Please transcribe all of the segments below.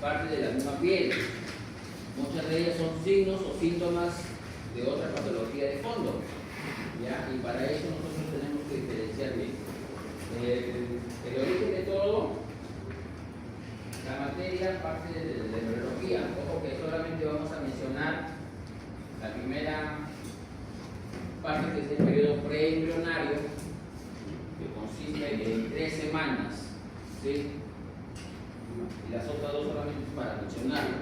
parte de la misma piel. Muchas de ellas son signos o síntomas de otra patología de fondo, ¿ya? Y para eso nosotros tenemos que diferenciar bien. El origen de todo, la materia parte de la embriología. Ojo que solamente vamos a mencionar la primera parte, que es el periodo preembrionario, que consiste en 3 semanas, ¿sí? Y las otras dos solamente para mencionarlo,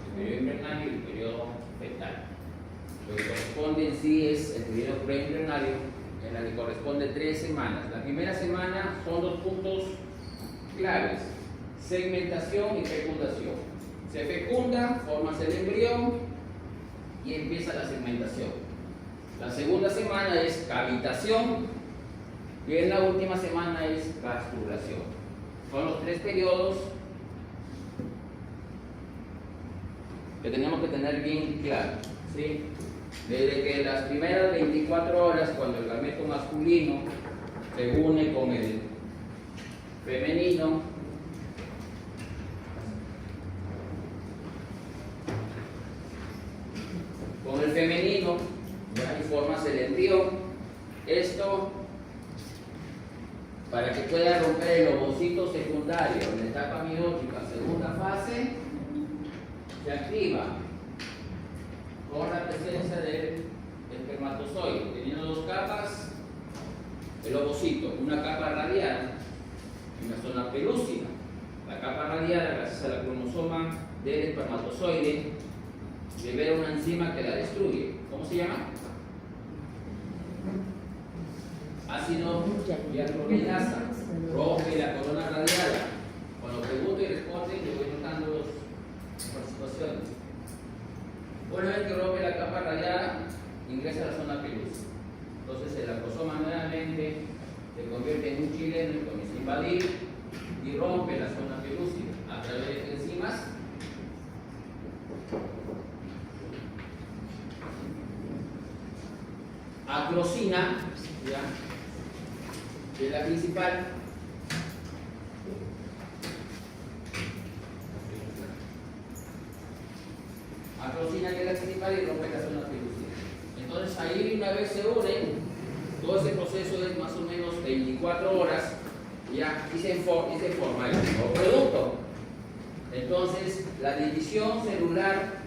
el periodo embrionario y el periodo fetal. Lo que corresponde en sí es el periodo preembrionario, en la que corresponde 3 semanas. La primera semana son 2 puntos claves: segmentación y fecundación. Se fecunda, formas el embrión y empieza la segmentación. La segunda semana es cavitación y en la última semana es gastrulación. Son los 3 periodos que tenemos que tener bien claros, ¿sí? Desde que las primeras 24 horas, cuando el gameto masculino se une con el femenino, ya, y formas el embrión. Esto para que pueda romper el ovocito secundario en la etapa meiótica, segunda fase, se activa con la presencia del espermatozoide, teniendo 2 capas, el ovocito, una capa radial y una zona pelúcida. La capa radial, gracias a la cromosoma del espermatozoide, libera una enzima que la destruye. ¿Cómo se llama? Ácido hialuronasa. Rompe la corona radial. Cuando pregunto y respondo, yo voy notando las participaciones. Una vez que rompe la capa radial, ingresa a la zona pelúcida. Entonces el acrosoma nuevamente se convierte en un chileno y comienza a invadir y rompe la zona pelúcida a través de enzimas. Acrosina, ¿ya?, que es la principal. Acrosina, que es la principal, y rompe la zona pelúcida. Entonces ahí, una vez se unen, todo ese proceso es más o menos 24 horas, ¿ya?, y se forma el nuevo producto. Entonces la división celular,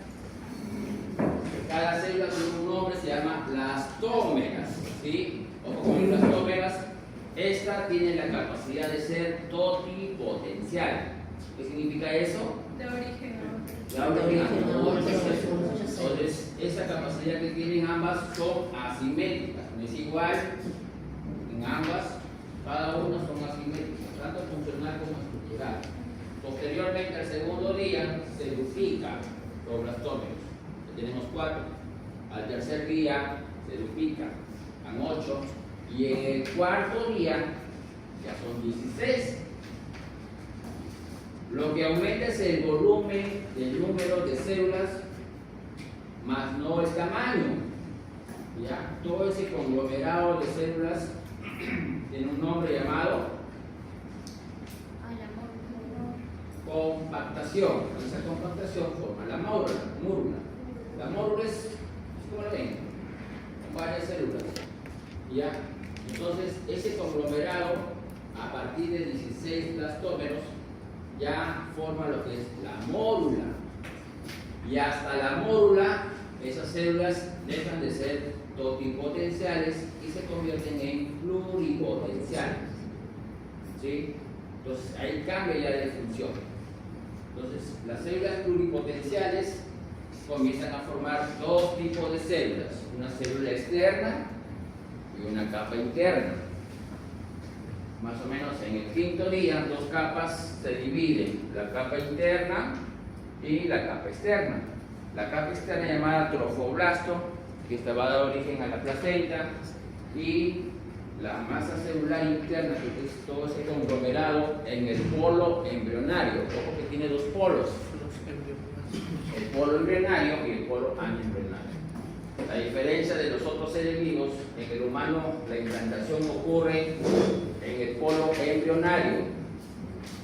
cada célula tiene un nombre, se llama blastómeras, ¿sí? Ojo con las blastómeras. Esta tiene la capacidad de ser totipotencial. ¿Qué significa eso? De origen. Entonces, esa capacidad que tienen ambas son asimétricas. No es igual en ambas, cada una son asimétricas, tanto funcional como estructural. Posteriormente, al segundo día, se duplica los blastómeros. Tenemos 4. Al tercer día se duplican, van 8, y en el cuarto día ya son 16. Lo que aumenta es el volumen del número de células, más no el tamaño. ¿Ya? Todo ese conglomerado de células tiene un nombre llamado compactación. Esa compactación forma la mórula. La mórula es como la ven, con varias células. ¿Ya? Entonces, ese conglomerado, a partir de 16 blastómeros, ya forma lo que es la mórula. Y hasta la mórula, esas células dejan de ser totipotenciales y se convierten en pluripotenciales. ¿Sí? Entonces, ahí cambia ya de función. Entonces, las células pluripotenciales comienzan a formar 2 tipos de células: una célula externa y una capa interna. Más o menos en el 5.º día, 2 capas se dividen: la capa interna y la capa externa. La capa externa, llamada trofoblasto, que esta va a dar origen a la placenta, y la masa celular interna, que es todo ese conglomerado en el polo embrionario. Ojo que tiene 2 polos: el polo embrionario y el polo anembrionario. La diferencia de los otros seres vivos: en el humano la implantación ocurre en el polo embrionario,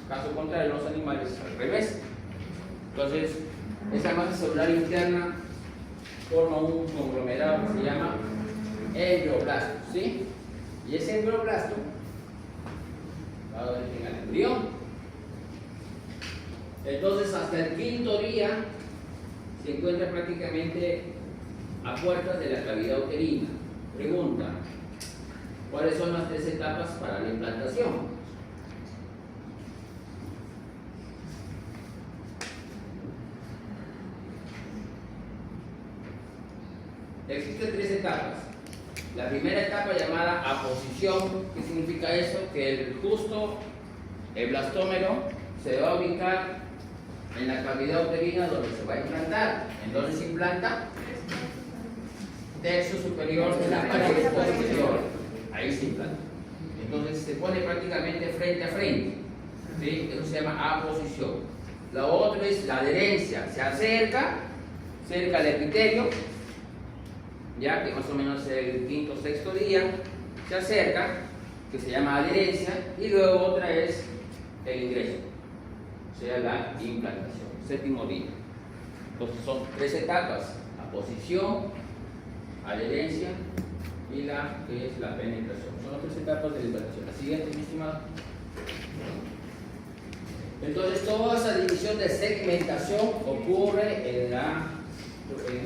caso contrario en los animales al revés. Entonces, esa masa celular interna forma un conglomerado que se llama embrioblasto, ¿sí? Y ese embrioblasto va a dar origen al embrión. Entonces, hasta el quinto día se encuentra prácticamente a puertas de la cavidad uterina. Pregunta: ¿cuáles son las 3 etapas para la implantación? Existen 3 etapas. La primera etapa llamada aposición. ¿Qué significa eso? Que el blastómero se va a ubicar en la cavidad uterina donde se va a implantar. Entonces se implanta tercio superior de la pared posterior. Ahí se implanta. Entonces se pone prácticamente frente a frente, ¿sí? Eso se llama aposición. La otra es la adherencia. Se acerca cerca al epitelio, ya que más o menos el quinto o sexto día se acerca, que se llama adherencia, y luego otra es el ingreso, o sea, la implantación, séptimo día. Entonces son 3 etapas: aposición, adherencia y la que es la penetración. Son las 3 etapas de la implantación. La siguiente, mi estimado. Entonces toda esa división de segmentación ocurre en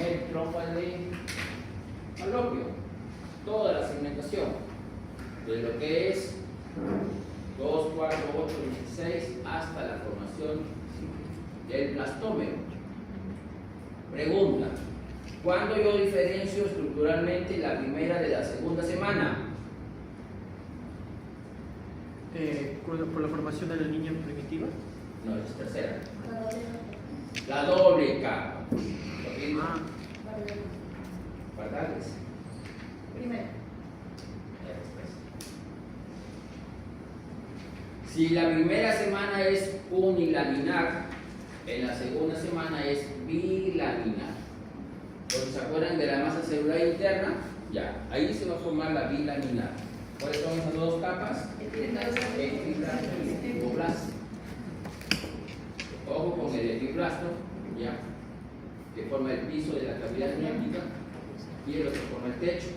el trompa de falopio. Toda la segmentación de lo que es 2, 4, 8, 16 hasta la formación del blastómero. Pregunta: ¿cuándo yo diferencio estructuralmente la primera de la segunda semana? ¿Por la formación de la línea primitiva? No, es tercera. La doble capa. Ah, Pardales. Primero. Si la primera semana es unilaminar, en la segunda semana es bilaminar. Porque se acuerdan de la masa celular interna, ya, ahí se va a formar la bilaminar. ¿Cuáles son esas 2 capas? Epiblasto y epiblasto. Ojo con el epiblasto, ya, que forma el piso de la cavidad amniótica, y el otro forma el techo.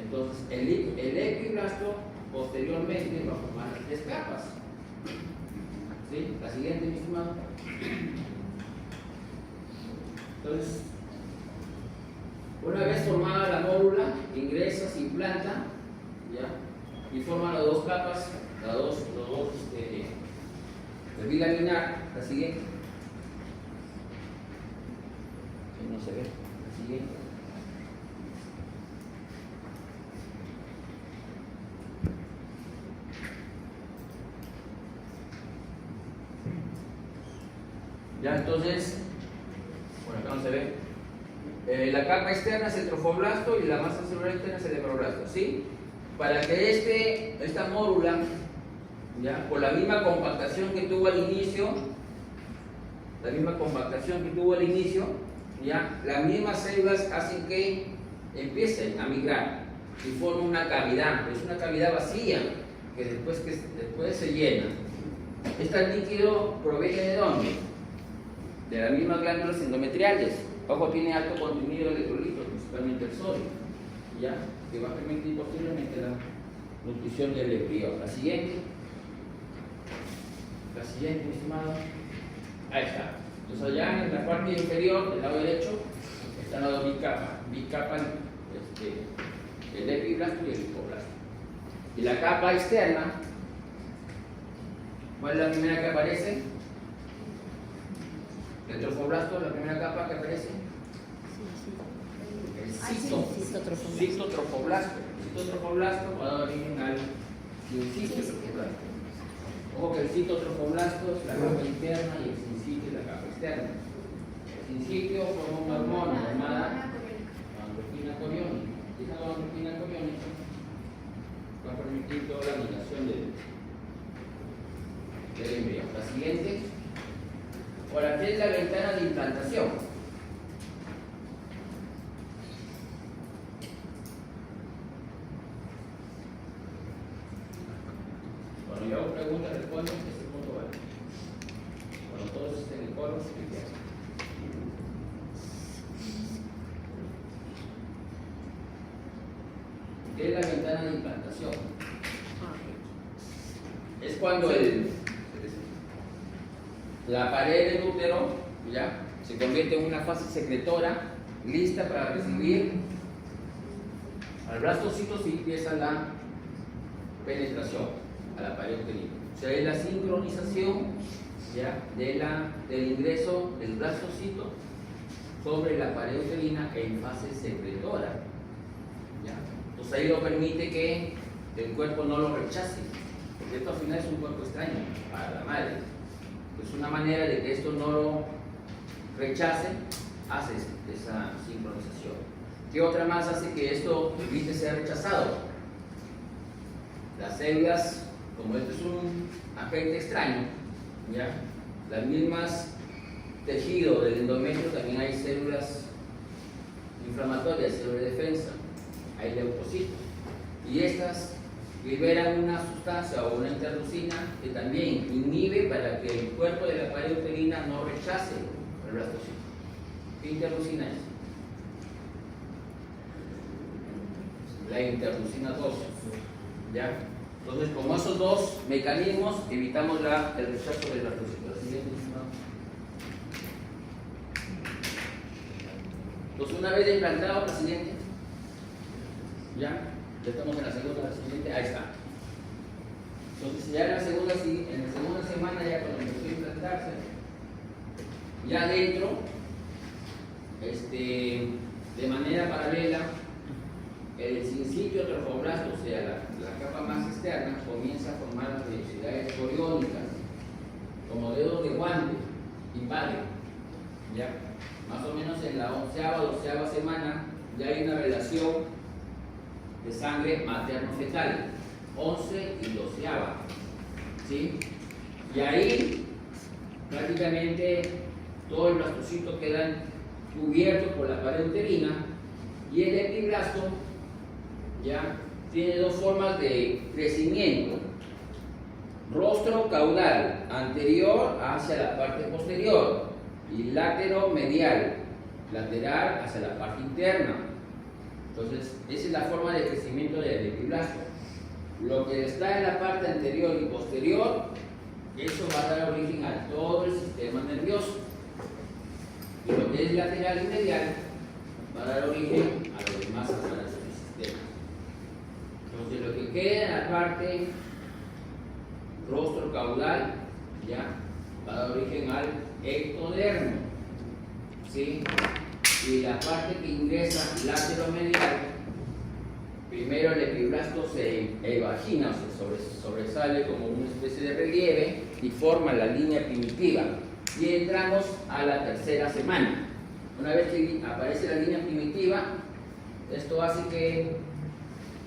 Entonces, el epiblasto posteriormente va a formar las 3 capas. ¿Sí? La siguiente, mi estimado. Entonces, una vez formada la mórula, ingresa, se implanta, ¿ya? Y forma las 2 capas, las dos de bilaminar. La siguiente. No se ve. La siguiente. Ya, entonces, bueno, acá no se ve. La capa externa es el trofoblasto y la masa celular interna es el embrioblasto, ¿sí? Para que esta mórula, ya, por la misma compactación que tuvo al inicio, ya, las mismas células hacen que empiecen a migrar y forman una cavidad, es una cavidad vacía que después se llena. Este líquido proviene ¿de dónde? De las mismas glándulas endometriales. Ojo, tiene alto contenido de electrolitos, principalmente el sodio, ¿ya? Que va a permitir posteriormente la nutrición del embrión. La siguiente, mi estimado. Ahí está. Entonces allá en la parte inferior del lado derecho están las 2 bicapas, el epiblasto y el hipoblasto. Y la capa externa, ¿cuál es la primera que aparece? El trofoblasto es la primera capa que aparece. El citotrofoblasto. El citotrofoblasto va a dar origen al sincitiotrofoblasto. Ojo que el citotrofoblasto es la capa interna y el sincitio es la capa externa. El sincitio forma una hormona llamada andropina coriónica. Esa andropina coriónica va a permitir toda la migración del embrión. La siguiente. Ahora, ¿qué es la ventana de implantación? Cuando yo hago preguntas, respondo, ese punto vale. Cuando todos estén en el coro, ¿Qué es la ventana de implantación? Ah, Es cuando la pared del útero ya se convierte en una fase secretora lista para recibir al blastocito si empieza la penetración a la pared uterina. O sea, es la sincronización ya del ingreso del blastocito sobre la pared uterina en fase secretora. ¿Ya? Entonces ahí lo permite que el cuerpo no lo rechace, porque esto al final es un cuerpo extraño para la madre. Es una manera de que esto no lo rechace, hace esa sincronización. ¿Qué otra más hace que esto evite ser rechazado? Las células, como esto es un agente extraño, ¿ya? Las mismas tejidos del endometrio también hay células inflamatorias, células de defensa, hay leucocitos, y estas liberan una sustancia o una interleucina que también inhibe para que el cuerpo de la pared uterina no rechace el blastocito. ¿Qué interleucina es? La interleucina 2. ¿Ya? Entonces, como esos dos mecanismos, evitamos el rechazo del blastocito. Entonces, una vez implantado, la siguiente. ¿Ya? Ya estamos en la segunda, siguiente, ahí está. Entonces ya en la segunda semana, ya cuando empezó a implantarse, ya dentro, de manera paralela, el sincitio trofoblasto, o sea, la capa más externa, comienza a formar las vellosidades coriónicas, como dedos de guante, invade. ¿Ya? Más o menos en la 11ª, 12ª semana, ya hay una relación de sangre materno-fetal, 11 y 12ª, ¿sí? Y ahí prácticamente todo el blastocito queda cubierto por la pared uterina y el epiblasto ya tiene dos formas de crecimiento: rostro caudal anterior hacia la parte posterior y látero-medial, lateral hacia la parte interna. Entonces, esa es la forma de crecimiento del epiblasto. Lo que está en la parte anterior y posterior, eso va a dar origen a todo el sistema nervioso. Y lo que es lateral y medial va a dar origen a los demás aparatos del sistema. Entonces, lo que queda en la parte rostro caudal, ya, va a dar origen al ectodermo, ¿sí? Y la parte que ingresa lateromedial, primero el epiblasto se evagina, o sea, sobresale como una especie de relieve y forma la línea primitiva. Y entramos a la 3ª semana. Una vez que aparece la línea primitiva, esto hace que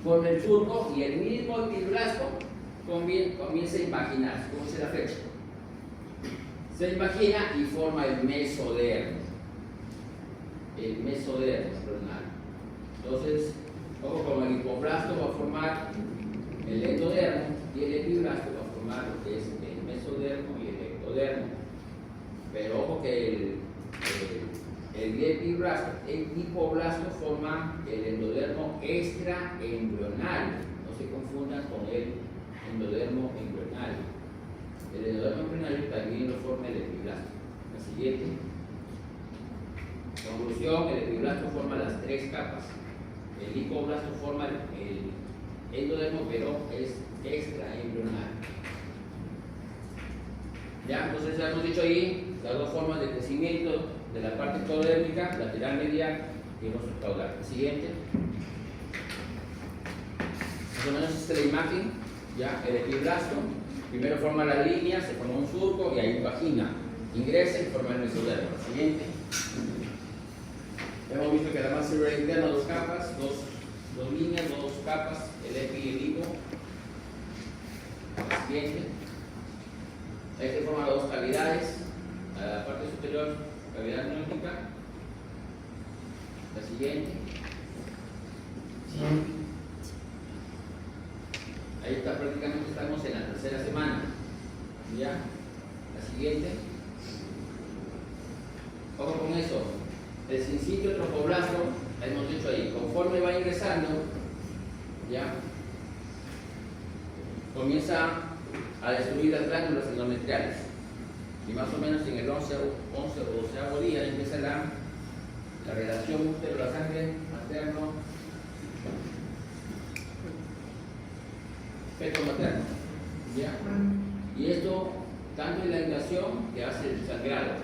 forme el surco y el mismo epiblasto comienza a imaginarse, como dice la flecha. Se imagina y forma el mesodermo. El mesodermo renal. Entonces, ojo, como el hipoblasto va a formar el endodermo y el epiblasto va a formar lo que es el mesodermo y el ectodermo. Pero ojo que el hipoblasto forma el endodermo extraembrional. No se confundan con el endodermo embrional. El endodermo embrional también lo forma el epiblasto. La siguiente. Conclusión: el epiblasto forma las 3 capas. El hipoblasto forma el endodermo, pero es extraembrional. Ya, entonces ya hemos dicho ahí las dos formas de crecimiento de la parte ectodérmica, lateral medial y rostro caudal. El siguiente. Más o menos esta es la imagen. Ya, el epiblasto primero forma la línea, se forma un surco y ahí vagina. Ingresa y forma el mesodermo. El siguiente. Hemos visto que la masa celular interna, 2 capas, dos líneas, 2 capas, el epi y el hipo. El siguiente. Este forma 2 cavidades. A la parte superior, cavidad neótica. La siguiente. Ahí está, prácticamente estamos en la 3ª semana. ¿Ya? La siguiente. el sincitio trofoblasta, hemos dicho ahí, conforme va ingresando, ya comienza a destruir las glándulas endometriales. Y más o menos en el 11 o 12 día empieza la relación útero, la sangre materno, feto materno. ¿Ya? Y esto, tanto en la dilatación que hace el sangrado,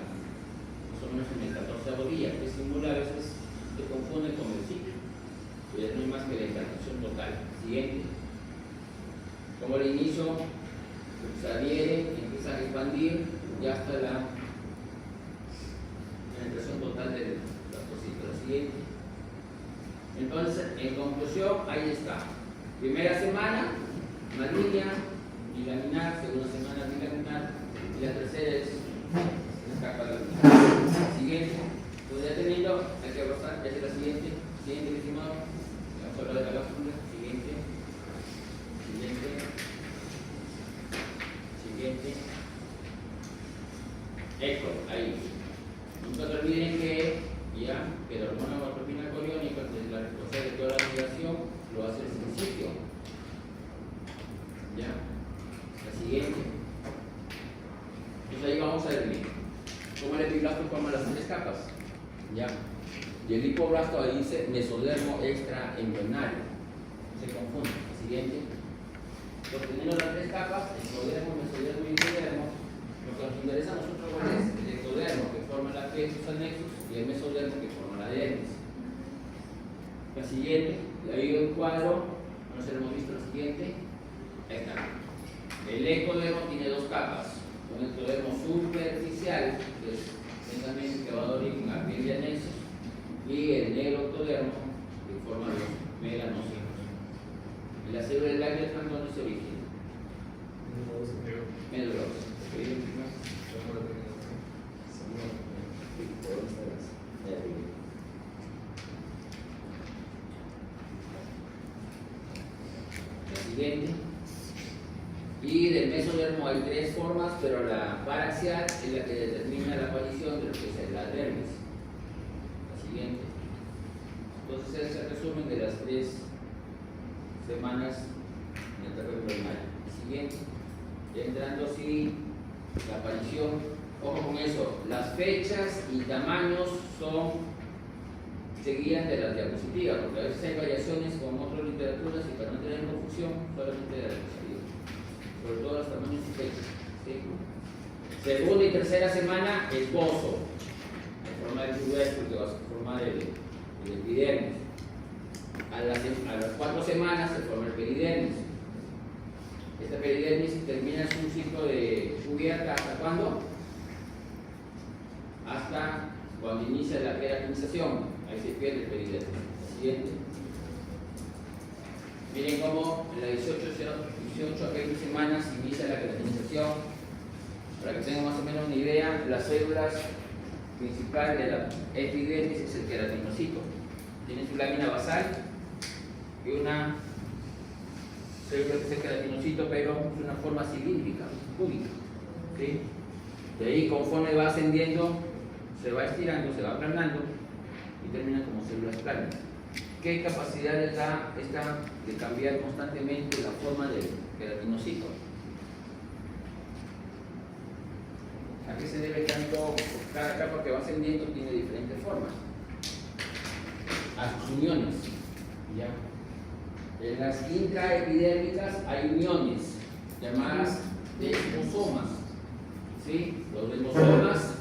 más o menos en el 14 día, que simula a veces se confunde con el ciclo, pero no es más que la dilatación total. Siguiente. Como al inicio se adhiere, empieza a expandir ya hasta la penetración total de las cositas. Siguiente. Entonces, en conclusión, ahí está. Primera semana, una línea bilaminar, segunda semana bilaminar, y la tercera es una capa laminar. Siguiente. Pues ya teniendo, hay que avanzar, ya es la siguiente. Siguiente, estimado. Vamos a hablar de la cápsula. Siguiente. Siguiente. Siguiente. Esto, ahí. Nunca se olviden que la hormona matropina coriónica, que es la responsable de toda la migración, lo hace el sincitio. ¿Ya? La siguiente. Entonces ahí vamos a ver bien. Como el epiblasto forma las tres capas. ¿Ya? Y el hipoblasto ahí dice mesodermo extraembrionario. Se confunde. La siguiente. Entonces, teniendo las tres capas, ectodermo, mesodermo y endodermo, lo que nos interesa a nosotros es el ectodermo que forma la plexus al nexus y el mesodermo que forma la dermis. La siguiente, y ahí un cuadro, no se lo hemos visto la siguiente. Ahí está. El ectodermo tiene dos capas. Un ectodermo superficial, que es precisamente que va a dar una piel de anexos, y el negro ectodermo, que forma los melanocitos. Y la célula del labio es donde se origina. Medullosa. La siguiente. Y del mesodermo hay tres formas, pero la paraxial es la que determina la aparición de lo que es la dermis. La siguiente. Entonces ese es el resumen de las 3 semanas en el terreno primario. El siguiente. Ya entrando así la aparición, ojo con eso, las fechas y tamaños se guían de las diapositivas, porque a veces hay variaciones con otras literaturas y para no tener confusión, solamente de la diapositiva. Sobre todo los tamaños y fechas. ¿Sí? Segunda y tercera semana, esbozo, en forma del pubescul, que va a formar el epidermis. A las 4 semanas se forma el peridermis. Esta peridermis termina su ciclo de cubierta ¿hasta cuándo? Hasta cuando inicia la queratinización. Ahí se pierde el peridermis. Siguiente. Miren cómo en las 18 a 20 semanas inicia la queratinización. Para que tengan más o menos una idea, las células principales de la epidermis es el queratinocito. Tiene su lámina basal y una célula que es el queratinocito, pero es una forma cilíndrica, cúbica. ¿Sí? De ahí, conforme va ascendiendo, se va estirando, se va aplanando y termina como células planas. ¿Qué capacidad les da esta de cambiar constantemente la forma del queratinocito? ¿A qué se debe tanto? Cada capa que va ascendiendo tiene diferentes formas. A sus uniones. ¿Ya? En las intraepidérmicas hay uniones llamadas desmosomas. ¿Sí? Los desmosomas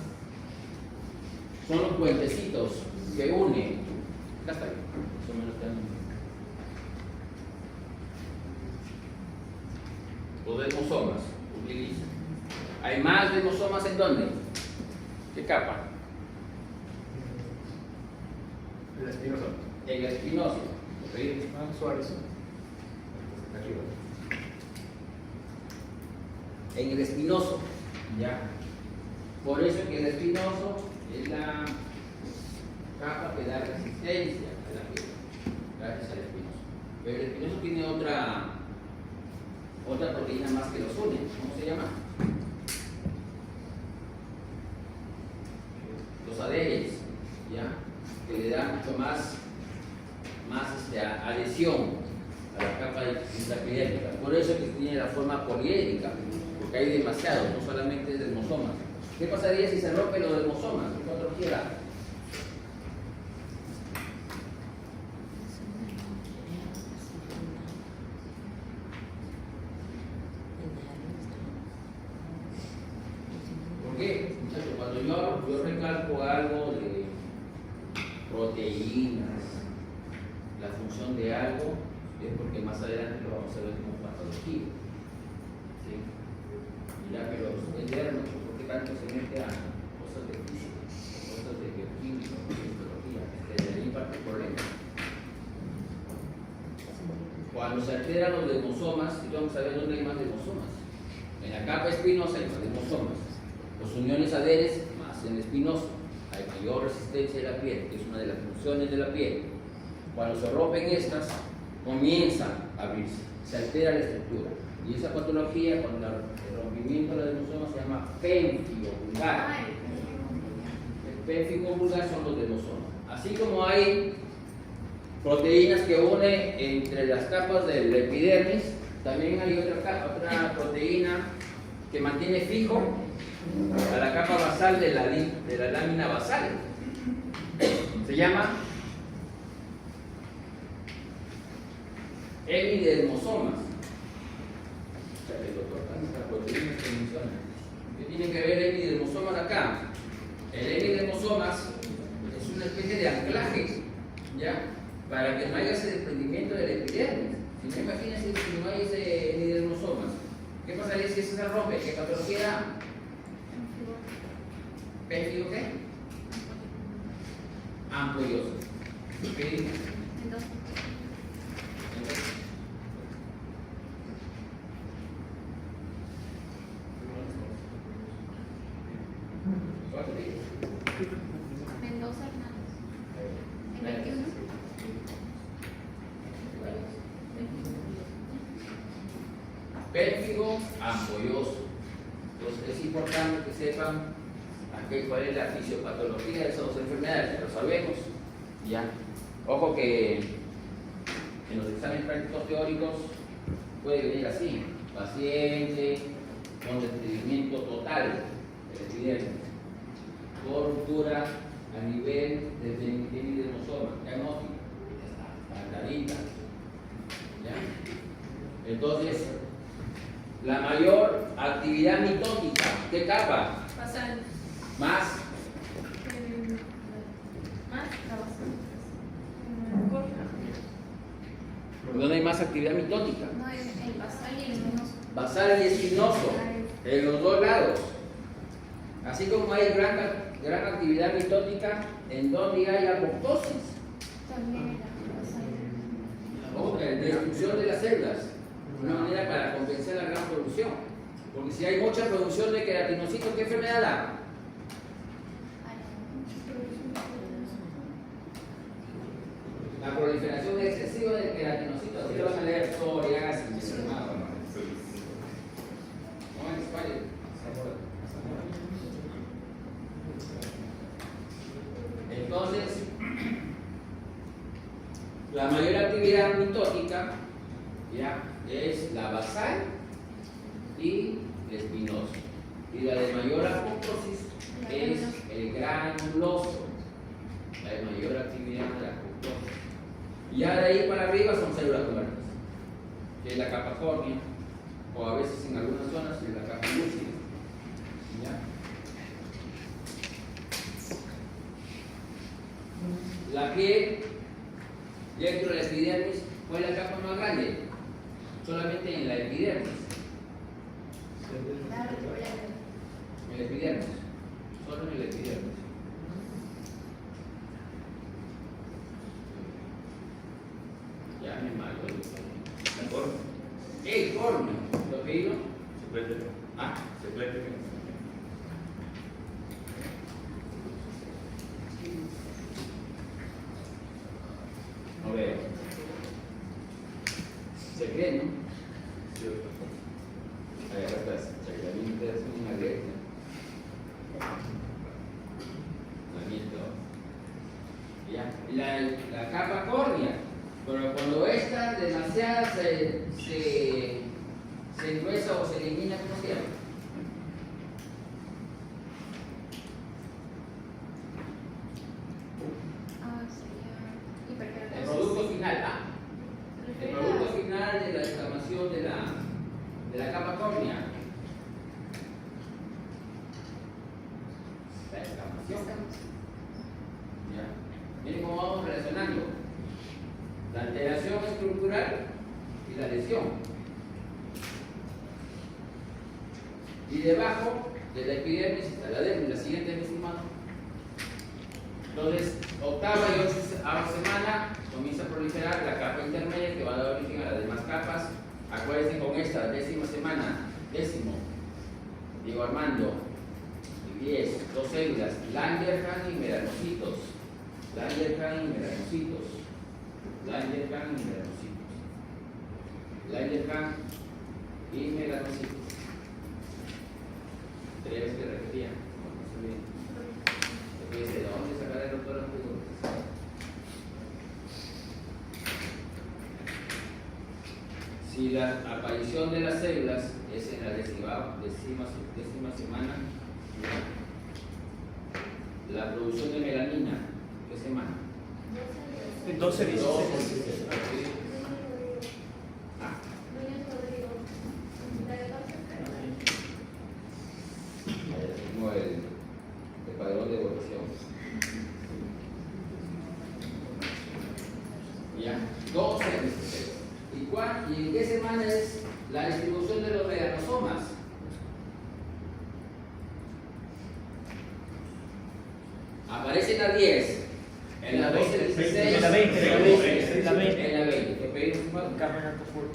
son los puentecitos que unen. Acá está. Eso me lo están. Los desmosomas utilizan. ¿Hay más desmosomas en dónde? ¿Qué capa? El espinoso. En el espinoso. Suárez. En el espinoso. ¿Ya? Por eso que el espinoso es la capa que da resistencia a la piel. Gracias al espinoso. Pero el espinoso tiene otra proteína más que los une. ¿Cómo se llama? Los adheres. ¿Ya? mucho más adhesión a la capa intraepidérmica. Por eso que tiene la forma poliédrica, porque hay demasiado, no solamente dermosomas. ¿Qué pasaría si se rompen los dermosomas? ¿Qué patología da? ¿Por qué? Muchachos, cuando yo recalco algo de proteínas, la función de algo, es porque más adelante lo vamos a ver como patología. ¿Sí? Mira, pero el dermo, ¿por qué tanto se mete a cosas de física, cosas de bioquímica, de histología? De ahí parte el problema. Cuando se alteran los dermosomas, y vamos a ver dónde hay más dermosomas. En la capa espinosa hay más dermosomas. Los uniones adheres, más en el espinoso, hay mayor resistencia de la piel, que es una de las funciones de la piel. Cuando se rompen estas, comienzan a abrirse, se altera la estructura. Y esa patología, con el rompimiento de la dermosoma, se llama pénfigo vulgar. El pénfigo vulgar son los dermosomas. Así como hay proteínas que unen entre las capas del epidermis, también hay otra proteína que mantiene fijo a la capa basal de la lámina basal. Se llama hemidermosomas. ¿Qué tienen que ver hemidermosomas acá? El hemidermosomas es una especie de anclaje, ¿ya? Para que no haya ese desprendimiento del epidermis. Si no, imagínense si no hay ese hemidermosomas, ¿qué pasaría si ese se rompe? ¿Qué patología da? ¿Pénfigo qué? Ampolloso. ¿Qué dice? ¿Cuánto dice? Mendoza Hernández. ¿El 21? Pénfigo ampolloso. Entonces es importante que sepan cuál es la fisiopatología de esas dos enfermedades, lo sabemos. Ya. Ojo que en los exámenes prácticos teóricos puede venir así: paciente con desprendimiento total del epidermis, con ruptura a nivel del hemidermosoma, diagnóstico, pantadita. ¿Ya? Entonces, la mayor actividad mitótica, ¿qué capa? Basal. Más. Más la basal. ¿Dónde hay más actividad mitótica? No, el basal y el espinoso. Basal y espinoso, en los dos lados. Así como hay gran actividad mitótica en donde hay apoptosis, También era basal. o destrucción de las células, una manera para compensar la gran producción. Porque si hay mucha producción de queratinocitos, ¿qué enfermedad da? La proliferación excesiva de queratinocitos. Así te van a leer psoriasis, enfermado. No en España. Entonces, la mayor actividad mitótica, ¿ya?, es la basal y el espinoso. Y la de mayor apoptosis es el granuloso. La de mayor actividad de la apoptosis. Y ya de ahí para arriba son células muertas, que es la capa córnea, o a veces en algunas zonas es la capa lúcida. ¿Ya? La piel dentro de la epidermis, ¿cuál es la capa más grande? Solamente en la epidermis. En el epidermis. Solo en el epidermis. Ya me malo. La forma. El córneo. ¿Lo que digo? Se puede tener. Ah, Se puede tener. a ver. ¿Se cree, no? Sí, A ver, acá está. Sacramento es una alerta. La miento. Ya. la capa córnea, pero cuando esta demasiada se engruesa o se elimina, ¿cómo se llama? Sería El hiperkeratosis. producto final, Se el refiere producto a- final de la inflamación de la capa córnea. La inflamación. ¿Ya? Miren cómo vamos relacionando la alteración estructural y la lesión. Y debajo de la epidermis está la dermis, la siguiente es musulmana. Entonces, octava y onceava semana comienza a proliferar la capa intermedia que va a dar origen a las demás capas. Acuérdense con esta décima semana, Diego Armando, 10, dos células, Langerhans y melanocitos. Langerhans y melanocitos. Langerhans y melanocitos. Langerhans y melanocitos. 3 veces que repetía. No se olviden. Después dice, ¿de dónde sacar el doctor las preguntas? Si la aparición de las células es en la décima semana, la producción de melanina, ¿qué semana? 12, 16. Ah, tengo el padrón de evolución. Ya, 12 16. ¿Y en qué semana es la distribución de los melanosomas? Aparece en la 10, en la 12, 16, En la 20, en la 20, en la 20. En la 20. ¿Qué pedimos, hermano? Campeonato full.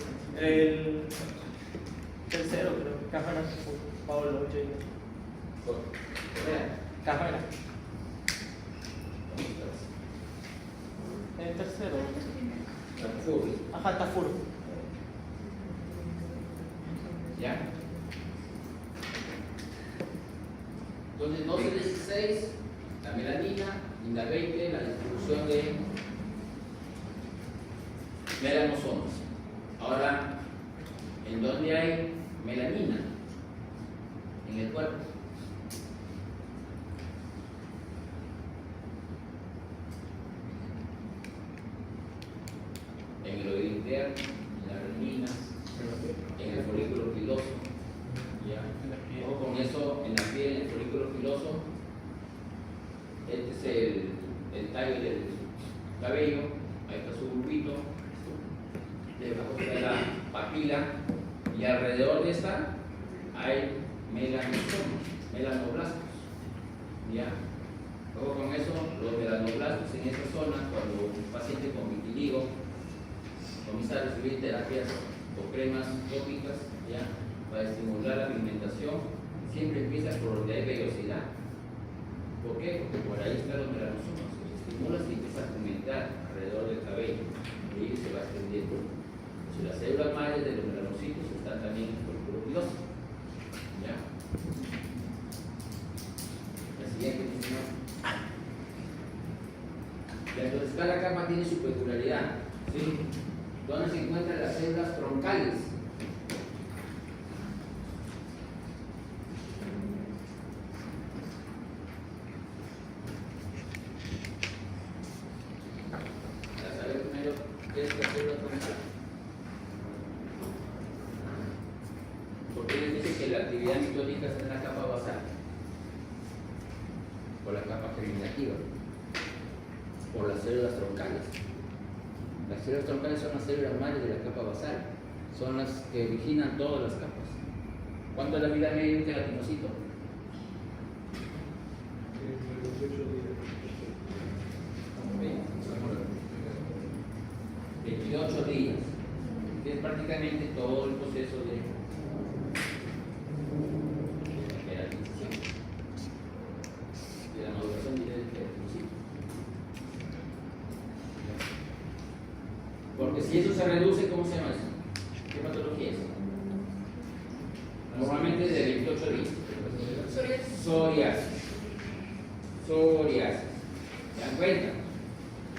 El tercero, creo. Campeonato full. Paolo J. Cámara. El tercero. Ajá, está full. ¿Ya? Entonces, 12, 16, la melanina, y la 20, la distribución de melanosomas. Ahora, ¿en dónde hay melanina? En el cuerpo. En el oído interno, en la retina, en el folículo piloso. ¿Ya? Ojo con eso, en la piel, en el folículo piloso. Este es el tallo del cabello. Ahí está su bulbito. Debajo está la papila. Y alrededor de esta hay melanoblastos. ¿Ya? Ojo con eso, los melanoblastos en esa zona, cuando un paciente con vitiligo comienza a recibir terapias o cremas tópicas, ¿ya? Para estimular la pigmentación, siempre empieza por donde hay vellosidad. ¿Por qué? Porque por ahí están los melanosomas, se estimula y empieza a pigmentar alrededor del cabello y ahí se va extendiendo. Si las células madres de los melanocitos están también en el folículo piloso. ¿Ya? La siguiente, señor. Entonces cada capa tiene su peculiaridad. ¿Sí? ¿Dónde se encuentran las células troncales? Para saber primero qué es la célula troncal. Porque les dice que la actividad mitótica está en la capa basal o la capa germinativa, por las células troncales. Las células troncales son las células madres de la capa basal, son las que originan todas las capas. ¿Cuánto es la vida media de un queratinocito? 28 días, que es prácticamente todo el proceso de queratinización, de la maduración del queratinocito. Porque si eso se reduce, ¿cómo se llama eso? ¿Qué patología es? Normalmente de 28 días. Psoriasis. ¿Se dan cuenta?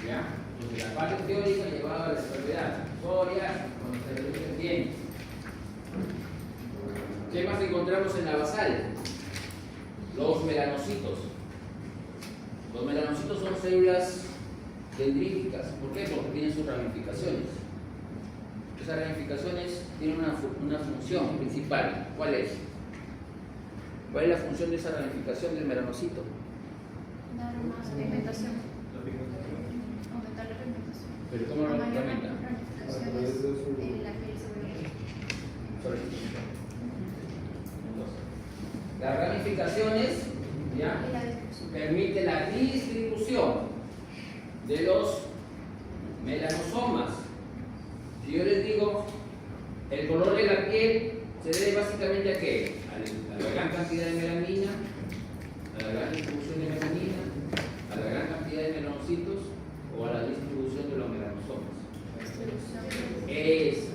¿Ya? Entonces, la parte teórica llevaba a la enfermedad. Historia, cuando se reduce bien. ¿Qué más encontramos en la basal? Los melanocitos. Los melanocitos son células dendríticas. ¿Por qué? Porque tienen sus ramificaciones. Esas ramificaciones tienen una función principal. ¿Cuál es? ¿Cuál es la función de esa ramificación del melanocito? Dar más pigmentación. Aumentar la pigmentación. ¿Pero cómo lo La mayor aumenta? ramificación es la piel sobre Las ramificaciones, ¿ya?, y la distribución. permite la distribución de los melanosomas. Si yo les digo, el color de la piel se debe básicamente a qué? A la gran cantidad de melanina, a la gran distribución de melanina, a la gran cantidad de melanocitos o a la distribución de los melanosomas. Esa,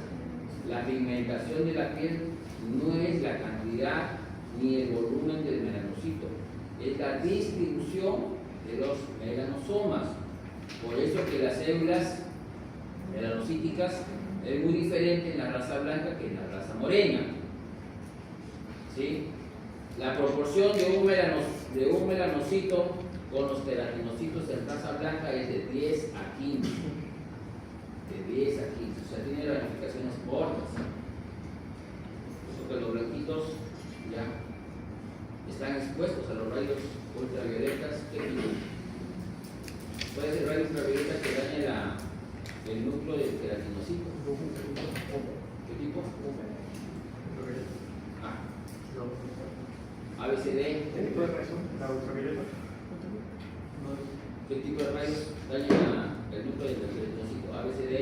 la pigmentación de la piel no es la cantidad ni el volumen del melanocito, es la distribución de los melanosomas. Por eso que las células melanocíticas es muy diferente en la raza blanca que en la raza morena. ¿Sí? La proporción de un melanocito con los queratinocitos en raza blanca es de 10 a 15. De 10 a 15, o sea, tiene ramificaciones cortas. Por eso que los blanquitos ya están expuestos a los rayos ultravioletas que puede ser rayos ultravioletas que dañen el núcleo del queratinocito. ¿Qué tipo? ABCD. ¿Qué tipo de razón? ¿La ultravioleta? ¿Qué tipo de rayos dañan el núcleo del queratinocito? ABCD.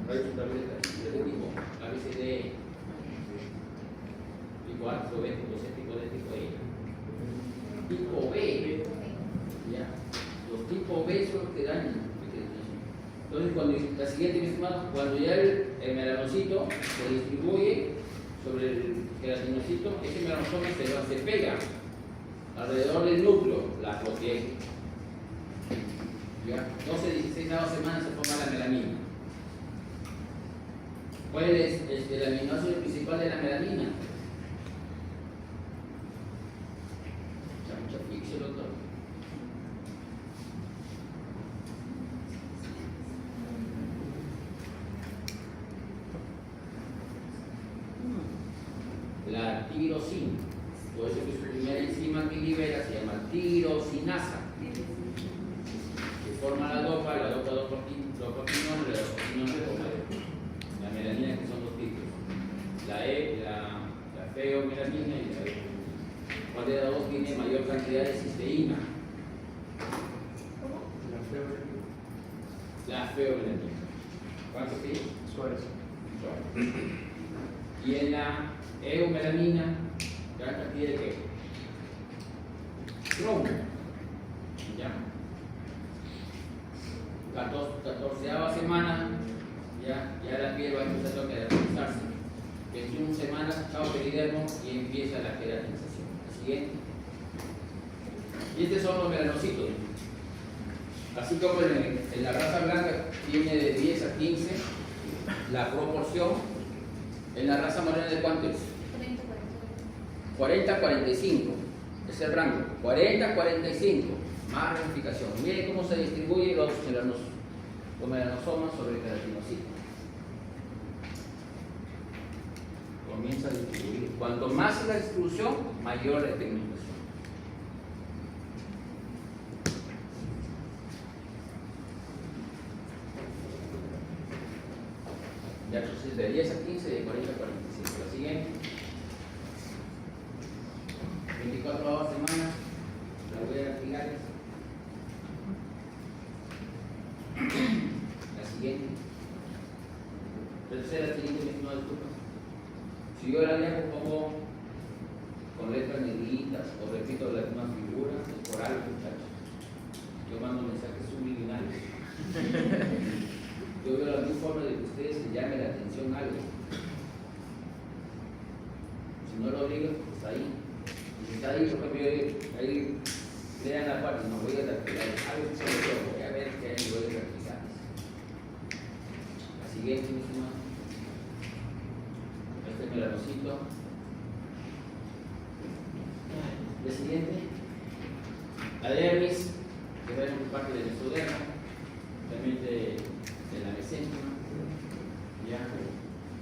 Rayos ultravioletas. ¿De qué tipo? ABCD. Tipo A, tipo B, tipo C, tipo D, tipo E. Tipo B. Ya. Los tipo B son los que dañan el queratinocito. Entonces, cuando la siguiente, mis estimados, cuando ya el melanocito se distribuye sobre el queratinocito, ese melanosoma se pega alrededor del núcleo, la protege. ¿Ya? 12-16 semanas se forma la melanina. ¿Cuál es el aminoácido principal de la melanina? Mucha ficción, doctor. La tirosina. Por eso que su primera enzima que libera se llama tirosinasa. Que forma la dopa dopapinona, la dopapinona forma la melanina, que son dos tipos. La feomelanina y la E. ¿Cuál de las dos tiene mayor cantidad de cisteína? La feomelanina. ¿Cuánto tiene? Suárez. Y en la eumelanina, gran cantidad de qué? Cromo. ¿Ya? 14ª semana, ya la piel va a empezar a queratinizarse. 21 semanas, chao peridermo, y empieza la queratinización. La siguiente. Y estos son los melanocitos. Así como en la raza blanca tiene de 10 a 15, la proporción, en la raza morena, ¿de cuánto es? 40 a 45. Es el rango. 40 a 45. Más ramificación. Miren cómo se distribuyen los melanosomas sobre el queratinocito. Comienza a distribuir. Cuanto más es la distribución, mayor la pigmentación. Ya, entonces de 10 a 15, de 40 a 45. La siguiente. 24 semanas. La voy a activar. La siguiente. Tercera, siguiente, no disculpa. Si yo la leo como con letras negritas o repito las mismas figuras, es por algo, muchachos. Yo mando mensajes subliminales. Yo veo la misma forma de que ustedes les llame la atención algo. Si no lo digo, pues está ahí. Y si está ahí, por ejemplo, ahí Lean la parte, no voy a dar algo sobre todo, voy a ver qué hay niveles verticales. La siguiente misma. Este es el melanocito. La siguiente. La dermis, que va en parte del mesodermo, también de la mesénquima. Ya.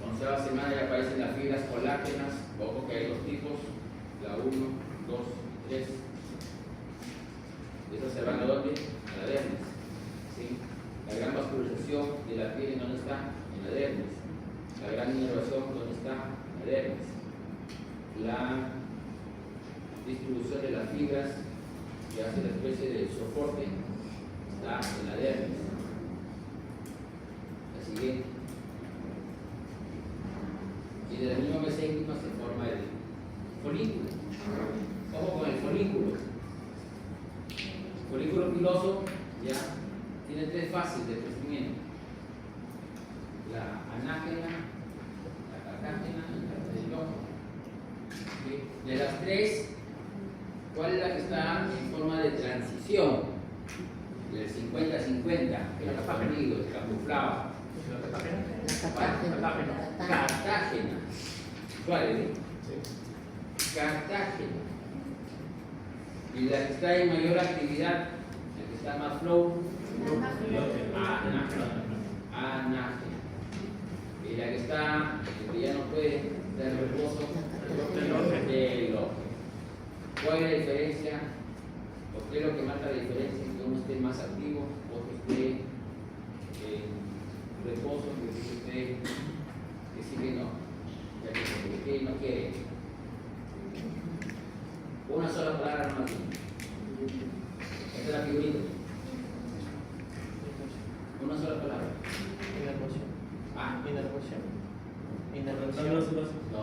Onceava semana ya aparecen las fibras colágenas, ojo que hay dos tipos, la 1, 2 y 3. Estas se van a dónde? A la dermis. ¿Sí? La gran vascularización de la piel, ¿en dónde está? En la dermis. La gran inervación, ¿dónde está? En la dermis. La distribución de las fibras que hace la especie de soporte está en la dermis. La siguiente. Y de la misma mesénquima se forma el folículo. Ojo con el folículo. El folículo piloso ya tiene 3 fases de crecimiento: la anágena, la cartágena y la telógena. ¿Sí? De las 3, ¿cuál es la que está en forma de transición? Del 50-50, el capapenido, el camuflado. Cartágena. ¿Cuál es? Cartágena. Y la que está en mayor actividad, la que está más flow, anágena. Y la que está, que ya no puede dar reposo, telógeno. ¿Cuál es la diferencia? ¿O qué es lo que marca la diferencia? Que uno esté más activo, otro esté en reposo, que sigue no, ya que no quiere. Una sola palabra no más. Esta es la figurita. Una sola palabra. Inervación. Ah, Inervación. no.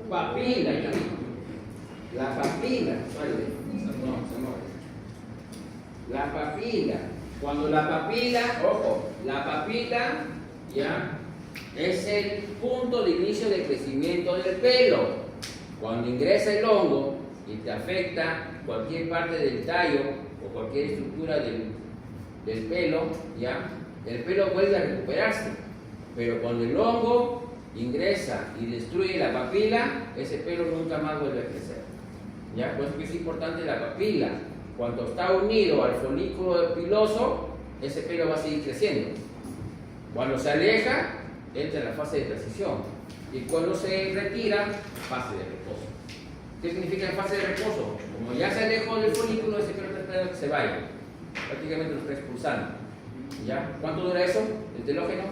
Papila, ya dijo. La papila. No, se mueve. La papila. Cuando la papila, ojo, la papila ya es el punto de inicio del crecimiento del pelo. Cuando ingresa el hongo y te afecta cualquier parte del tallo o cualquier estructura del pelo, ¿ya? El pelo vuelve a recuperarse. Pero cuando el hongo ingresa y destruye la papila, ese pelo nunca más vuelve a crecer. ¿Ya? Por eso que es importante la papila. Cuando está unido al folículo piloso, ese pelo va a seguir creciendo. Cuando se aleja, entra en la fase de transición. Y cuando se retira, fase de reposo. ¿Qué significa la fase de reposo? Como ya se alejó del folículo, ese pelo está esperando que se vaya. Prácticamente lo está expulsando. ¿Ya? ¿Cuánto dura eso? ¿El telógeno?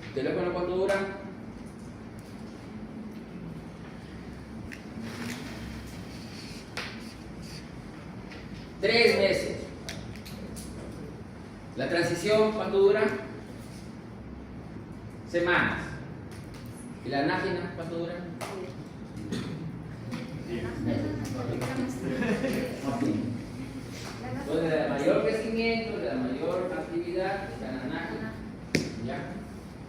¿El telógeno cuánto dura? Tres meses. ¿La transición cuánto dura? Semanas. ¿Y la anágena cuánto dura? Entonces, de la mayor crecimiento, de la mayor actividad, está la anágena. ¿Ya?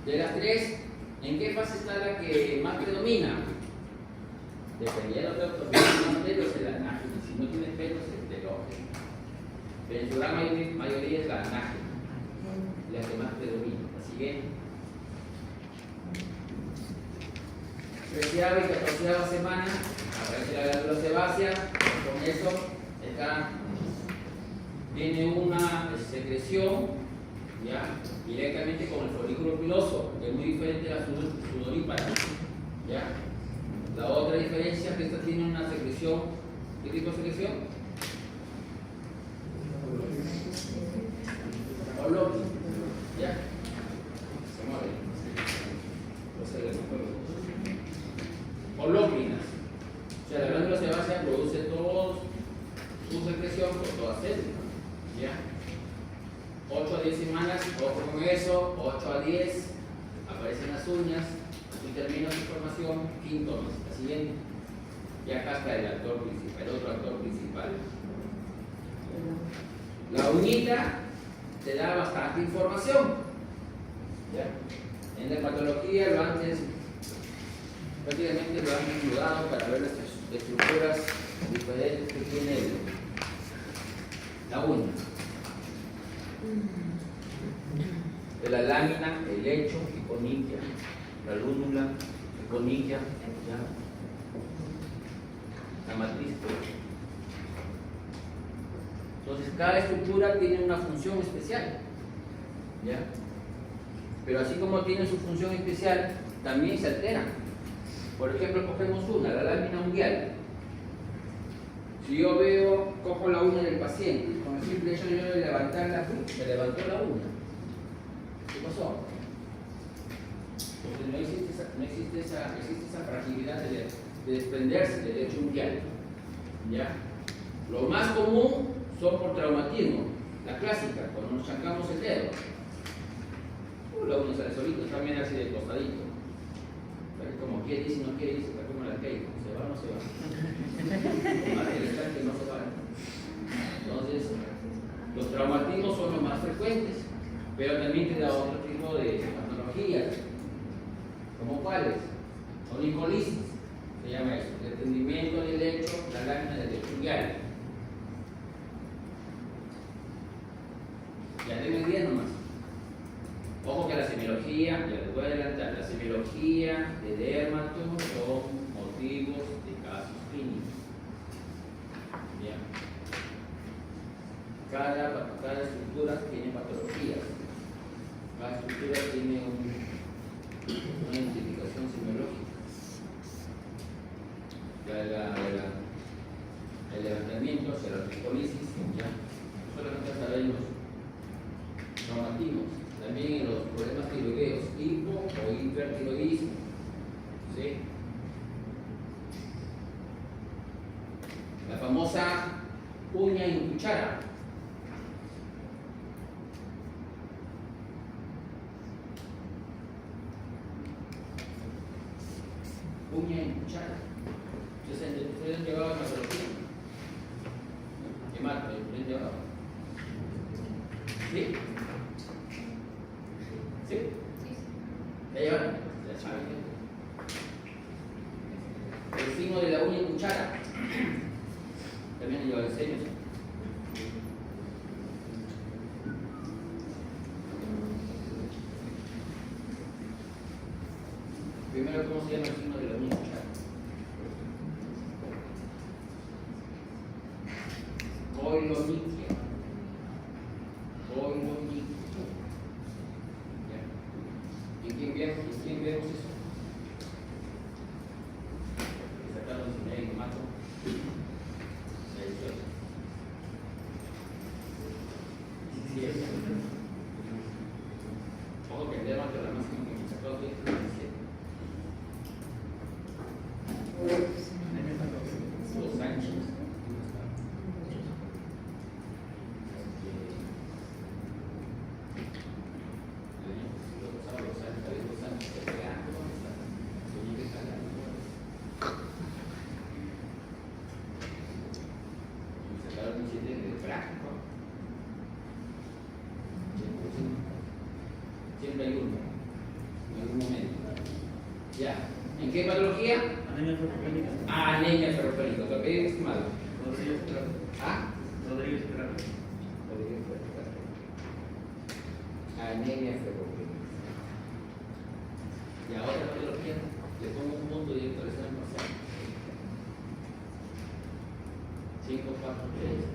De las 3, ¿en qué fase está la que más predomina? Dependiendo de otros más pelos es la anágena. Si no tiene pelos es el telógeno. Pero en su gran mayoría es la anágena, la que más predomina. La siguiente. 13ª y 14ª semana aparece la glándula sebácea. Con eso acá tiene una secreción, ¿ya? Directamente con el folículo piloso, que es muy diferente a la sudorípara, ¿ya? La otra diferencia es que esta tiene una secreción. ¿Qué tipo de secreción? Olóquica, ¿ya? Se mueve. Olóquinas. O sea, la glándula sebácea produce toda su secreción por toda célula, ¿ya? 8 a 10 semanas, ojo con eso, 8 a 10, aparecen las uñas, y termina su formación, 5 mes. La siguiente, ya acá está el actor principal, el otro actor principal. La uñita te da bastante información, ¿ya? En la patología lo antes prácticamente lo han desnudado para ver las estructuras diferentes que tiene la uña. De la lámina, el lecho, hiponiquia, la lúnula, hiponiquia, ¿ya? La matriz. Entonces, cada estructura tiene una función especial, ¿ya? Pero así como tiene su función especial, también se alteran. Por ejemplo, cogemos una, la lámina unguial. Si yo cojo la uña del paciente, con el simple hecho de levantarla, me levantó la uña. ¿Qué pasó? Porque no existe esa fragilidad de desprenderse del lecho unguial. ¿Ya? Lo más común son por traumatismo. La clásica, cuando nos chancamos el dedo. La uña sale solito, también así de costadito. Como quiere y si no quiere, dice, como la que se va o no se va. Más que el chanque no se va. Entonces, los traumatismos son los más frecuentes, pero también te da otro tipo de patologías. ¿Como cuáles? Onicolisis, se llama eso, desprendimiento del lecho, la lámina del lecho unguial. Ya tengo 10 nomás. Ojo que la semiología, ya les voy a adelantar, la semiología de dermato son motivos de casos clínicos. Bien. Cada estructura tiene patologías. Cada estructura tiene una identificación semiológica. El levantamiento, o sea, la tricolisis, ya. Solamente saber los traumatismos. También en los problemas tiroideos, hipo o hipertiroidismo. ¿Sí? La famosa uña en cuchara. Uña en cuchara. ¿Ustedes han llevado a hematología? ¿Qué marca? ¿Ustedes han llevado? ¿Sí? ¿Sí? ¿Ya llevaron? Ya saben. El signo de la uña en cuchara. También han llevado el sello. Primero, ¿cómo se llama el signo de la uña en cuchara? Coiloniquia. Coiloniquia. ¿En quién vemos eso? Sacaron sin ahí, mato. Sí, es. Ojo que el dedo ante la máxima que me sacó de 2 años. Siempre hay uno, en algún momento. ¿Ya? ¿En qué patología? Anemia ferropénica. Anemia ferropénica. ¿Lo que es estimado? Rodríguez Terrado. ¿Ah? Rodríguez Terrado. Anemia ferropénica. Y ahora patología, le pongo un punto directo al examen parcial. 5, 4, 3, 2.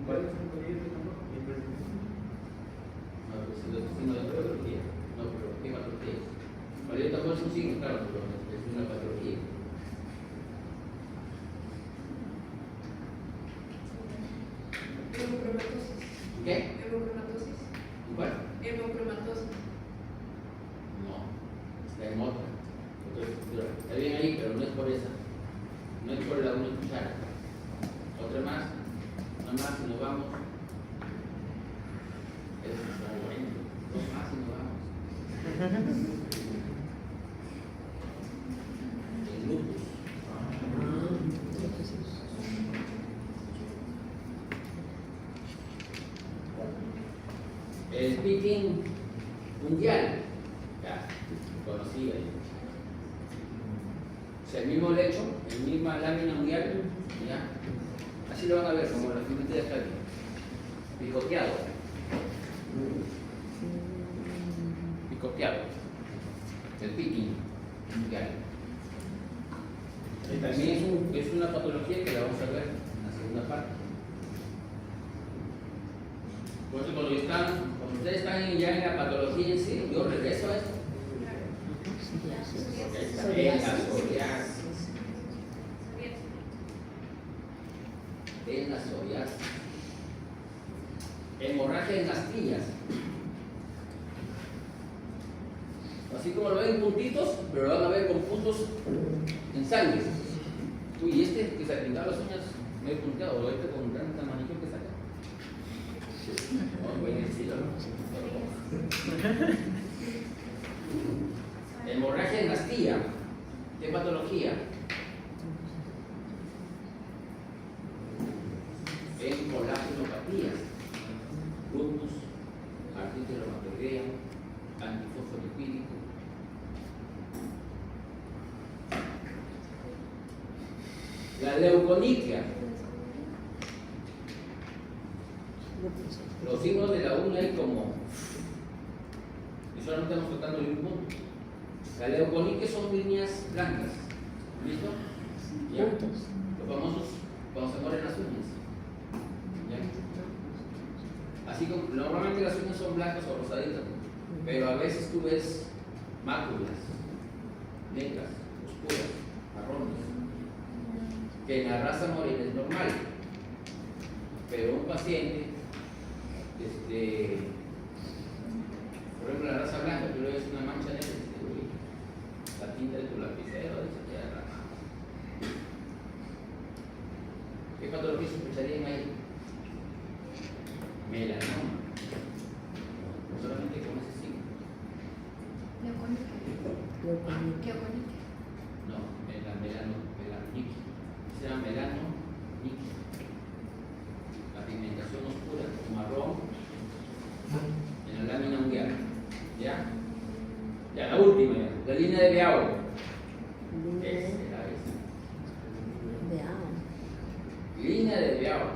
¿Cuál es el proyecto? No, pues si lo signo de patología. No, pero ¿qué patología es? Bueno, yo tampoco es un signo, claro, pero es una patología. Hemocromatosis. ¿Qué? Hemocromatosis. ¿Cuál? Hemocromatosis. No, está en otra estructura. Está bien ahí, pero no es por esa. No es por la uña cuchara. Otra más. Una más y nos vamos. Eso está bueno. 2 más y nos vamos. El lupus. El pitting mundial. Ya, conocido. sea, el mismo lecho, la misma lámina unguial, ¿ya? Así lo van a ver, como la figurita de acá, picoteado. Picoteado. El picking unguial. También es una patología que la vamos a ver en la segunda parte. Por eso cuando ustedes están ya en la patología en sí, yo regreso a eso. Porque ahí está en la psoriasis. En la psoriasis. Hemorragia en astillas. Así como lo ven puntitos, pero lo van a ver con puntos en sangre. Uy, este que se ha pintado las uñas medio punteado, o este con gran tamaño que saca. Oh, buen estilo, ¿no? Hemorragia en astilla. ¿Qué patología? En colágenopatías, lupus, artritis reumatoidea, antifosfolipídico. La leuconiquia. Los signos de la uña hay como, y solamente estamos tratando de un punto. La leuconiquia son líneas blancas, ¿listo? ¿Ya? Los famosos cuando se mueren las uñas. ¿Ya? Así como normalmente las uñas son blancas o rosaditas, pero a veces tú ves máculas negras, oscuras, marrones, que en la raza morena es normal, pero un paciente, por ejemplo la raza blanca, tú le ves una mancha negra, la tinta de tu lapicero, se queda rara. ¿Qué patología sospecharían ahí? Melanoma. Solamente con ese signo. Leuconiquia. No, melanoniquia. Se llama melanoniquia. La pigmentación oscura, marrón, en la lámina unguial. ¿Ya? Ya, la última, ya. La línea de Beaur. Línea de Beaur.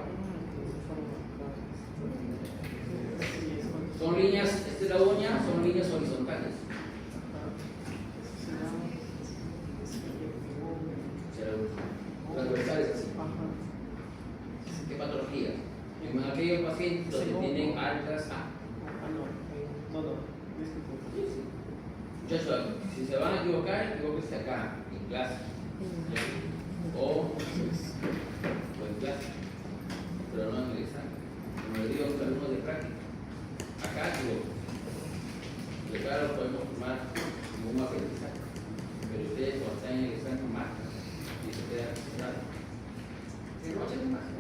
Son líneas, esta es la uña, son líneas horizontales. Transversales así. ¿Qué patologías? En aquellos pacientes donde tienen altas Muchachos, si se van a equivocar, equivóquense acá, en clase. O en clase. Pero no en el examen. Como les digo a los alumnos de práctica. Acá equivóquense. De claro, podemos tomar como un aprendizaje. Pero ustedes cuando están en el examen marcan y se quedan frustrados.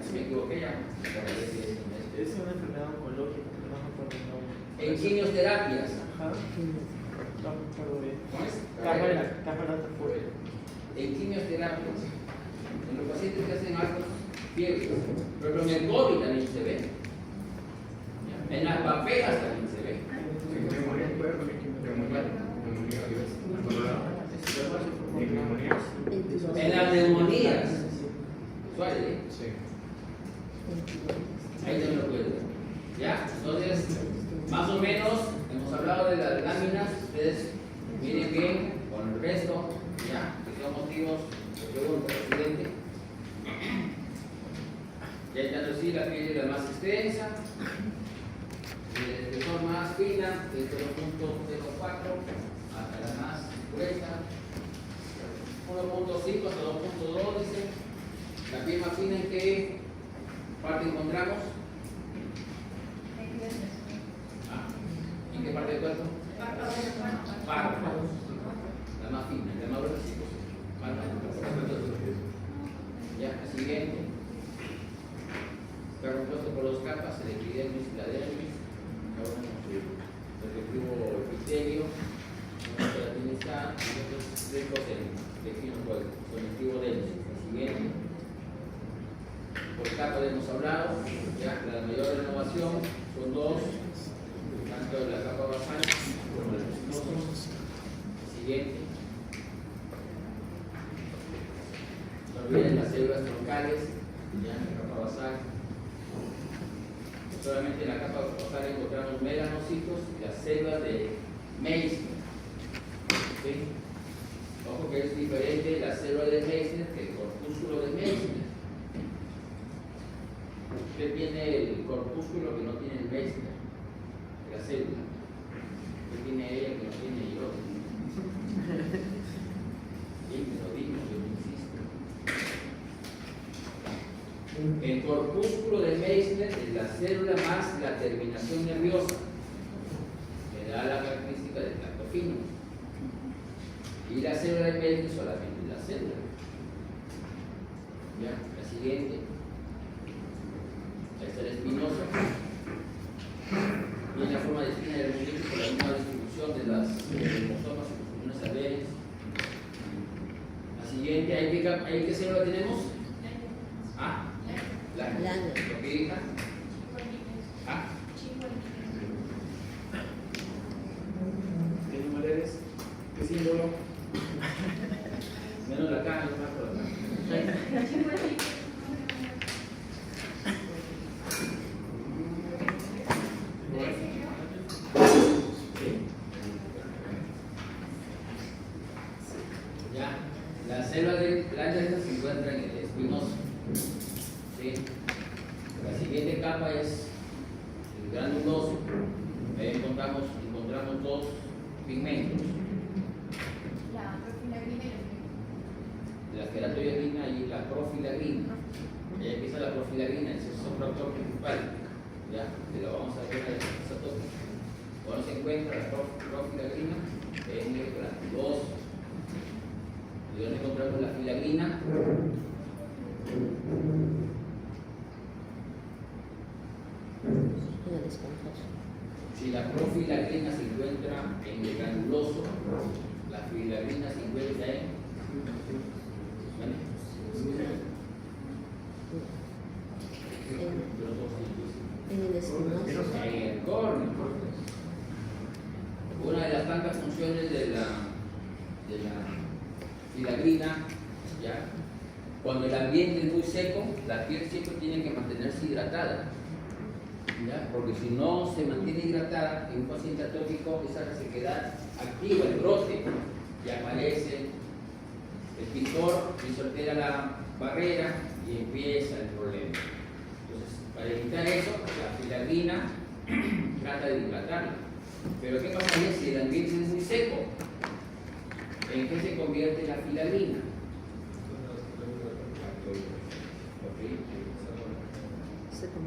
Si me equivoqué ya, Es una enfermedad oncológica, pero no me acuerdo el nombre. en quimioterapias. Ajá. No me acuerdo bien. ¿Cómo es? Cámara fuerte. En quimioterapias, en los pacientes que hacen altos fiebres, pero en el COVID también se ve. En las papelas también se ve. En las neumonías. Usuales, ¿eh? Ahí también lo pueden ver. ¿Ya? Entonces, más o menos, hemos hablado de las láminas. Ustedes miren bien con el resto, ¿ya? Que son motivos de pregunta, presidente. Ya intentando decir, la piel es la más extensa, de forma más fina, desde 0.04 hasta la más gruesa, 1.5 hasta 2.2, dice. La piel más fina, ¿en qué parte encontramos? ¿En qué parte del cuerpo? Párpados. La más fina, la más gruesa, sí, pues. Párpados. Ya, la siguiente. Está compuesto por dos capas, el epidermis y la dermis, cada uno con su respectivo epitelio, uno gelatinizado y otros ricos en tejido conectivo denso. La siguiente. Por capa hemos hablado, ya la mayor renovación son dos, tanto de la capa basal como de los mucosos. Siguiente. no vienen las células troncales, ya en la capa basal. Solamente en la capa basal encontramos melanocitos y las células de Meissner. ¿Sí? Ojo que es diferente la célula de Meissner que el corpúsculo de Meissner. Usted tiene el corpúsculo que no tiene el Meissner, la célula. Usted tiene ella que no tiene yo. Sí, me lo digo, yo insisto. El corpúsculo de Meissner es la célula más la terminación nerviosa, que da la característica del tacto fino. Y la célula de Meissner solamente la célula. Ya, la siguiente. Esta es el espinoso. Tiene la forma de espina del muñeco por la misma distribución de las cromosomas y funciones alveoles. La siguiente, ¿ahí qué célula tenemos? Ah, la ¿lo que diga? Ah, ¿qué número eres? ¿Qué símbolo? Menos la K, no más por la K. Ya, las células de Langerhans se encuentran en el espinoso. ¿Sí? La siguiente capa es el granuloso. Ahí encontramos dos pigmentos. La queratoiodina y la profilagrina. Ahí empieza la profilagrina, ese es otro actor principal. Ya, que lo vamos a ver en esa toque. Cuando se encuentra la profilagrina en el granuloso. Y donde encontramos la filagrina. Si la profilagrina se encuentra en el granuloso, la filagrina se encuentra en el córneo. Una de las tantas funciones de la filagrina, ya, cuando el ambiente es muy seco, la piel siempre tiene que mantenerse hidratada, ¿ya? Porque si no se mantiene hidratada, en un paciente atópico esa resequedad activa el brote y aparece el pintor y se altera la barrera y empieza el problema. Entonces, para evitar eso, la filagrina trata de hidratarla. Pero ¿qué pasaría si el ambiente es muy seco? ¿En qué se convierte la filagrina?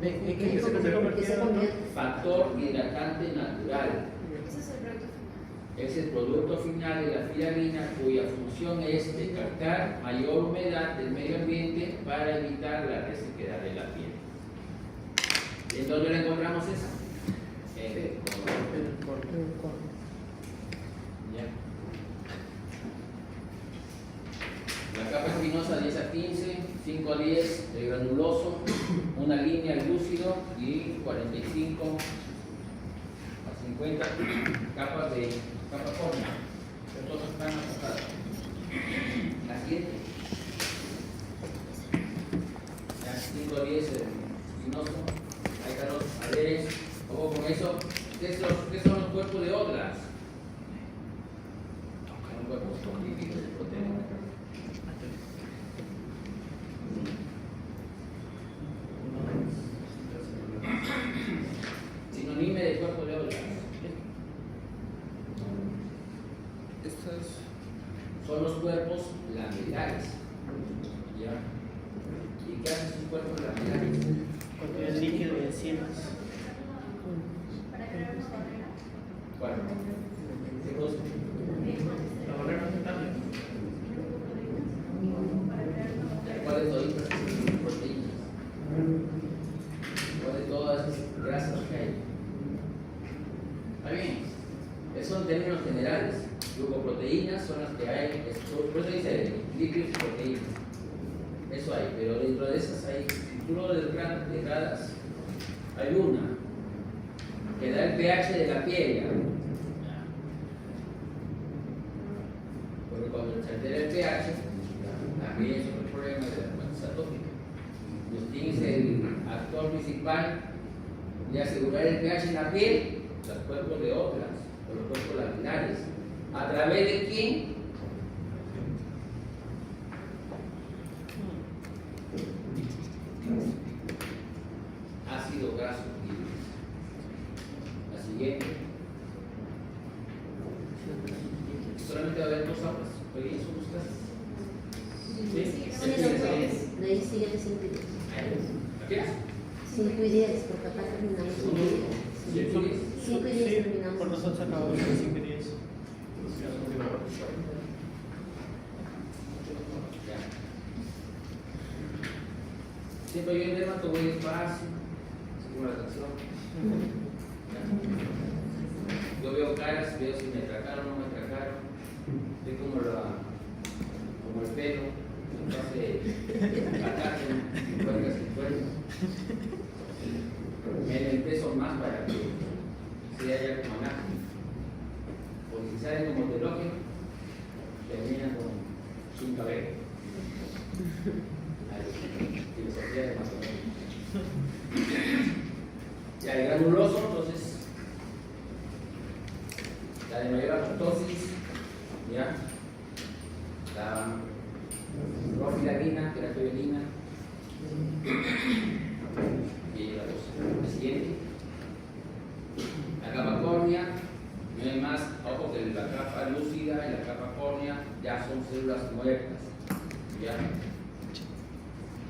¿En qué se convierte? Factor hidratante natural. Ese es el producto final. Es el producto final de la filagrina cuya función es descartar mayor humedad del medio ambiente para evitar la resequedad de la piel. ¿En dónde la encontramos esa? En el córneo. ¿Ya? La capa espinosa 10 a 15, 5 a 10 de granuloso, una línea al lúcido y 45 a 50 capas de capa córnea. Todas están atacadas. La siguiente. Ya, 5 a 10 espinoso. Hay caros adheres. Ojo con eso. ¿Qué son los cuerpos de otras? Son cuerpos cognitivos de proteína. Sinonime de cuerpo de otras. Son los cuerpos lamelares. ¿Ya? ¿Y qué hacen sus cuerpos lamelares? Contiene líquido y enzimas. ¿Cuál? ¿Qué cosa? La barrera vegetal. ¿Cuál de todas estas proteínas? ¿Cuál de todas esas grasas que hay? Está bien. Esos son términos generales. Glucoproteínas son las que hay, por eso dice lípidos y proteínas. Eso hay, pero dentro de esas hay, si tú lo degradas, hay una que da el pH de la piel. ¿Ya? Porque cuando se altera el pH, también es otro problema de la dermatitis atópica. Los quién es el actor principal de asegurar el pH en la piel, los cuerpos de otras o los cuerpos laminares. ¿A través de quién? Ácido graso libre. La siguiente. Solamente va a haber dos aulas. Hoy son dos clases. ¿Sí? Sí, de ahí sigue de 5 y 10. ¿A qué hora? 5 y 10, porque acá terminamos 5 y 10. 5 y 10 Sí, terminamos. por nosotros acabamos de 5 y 10. Ya. Siempre yo en dermato voy despacio, según la canción. Ya. Yo veo caras, veo si me atracaron o no me atracaron. Ve como el pelo, hace ataque, cuelgas y cuelgas. Me el peso más para que se haya como anágeno. Porque si sale como telógeno, termina con sin cabello. Filosofía de más o menos. Ya el granuloso, entonces, la de mayor apoptosis, ya, la profilamina, teratoidelina, y la dos. La siguiente, la capa córnea, no hay más, ojo que la capa lúcida y la capa córnea ya son células muertas, ya.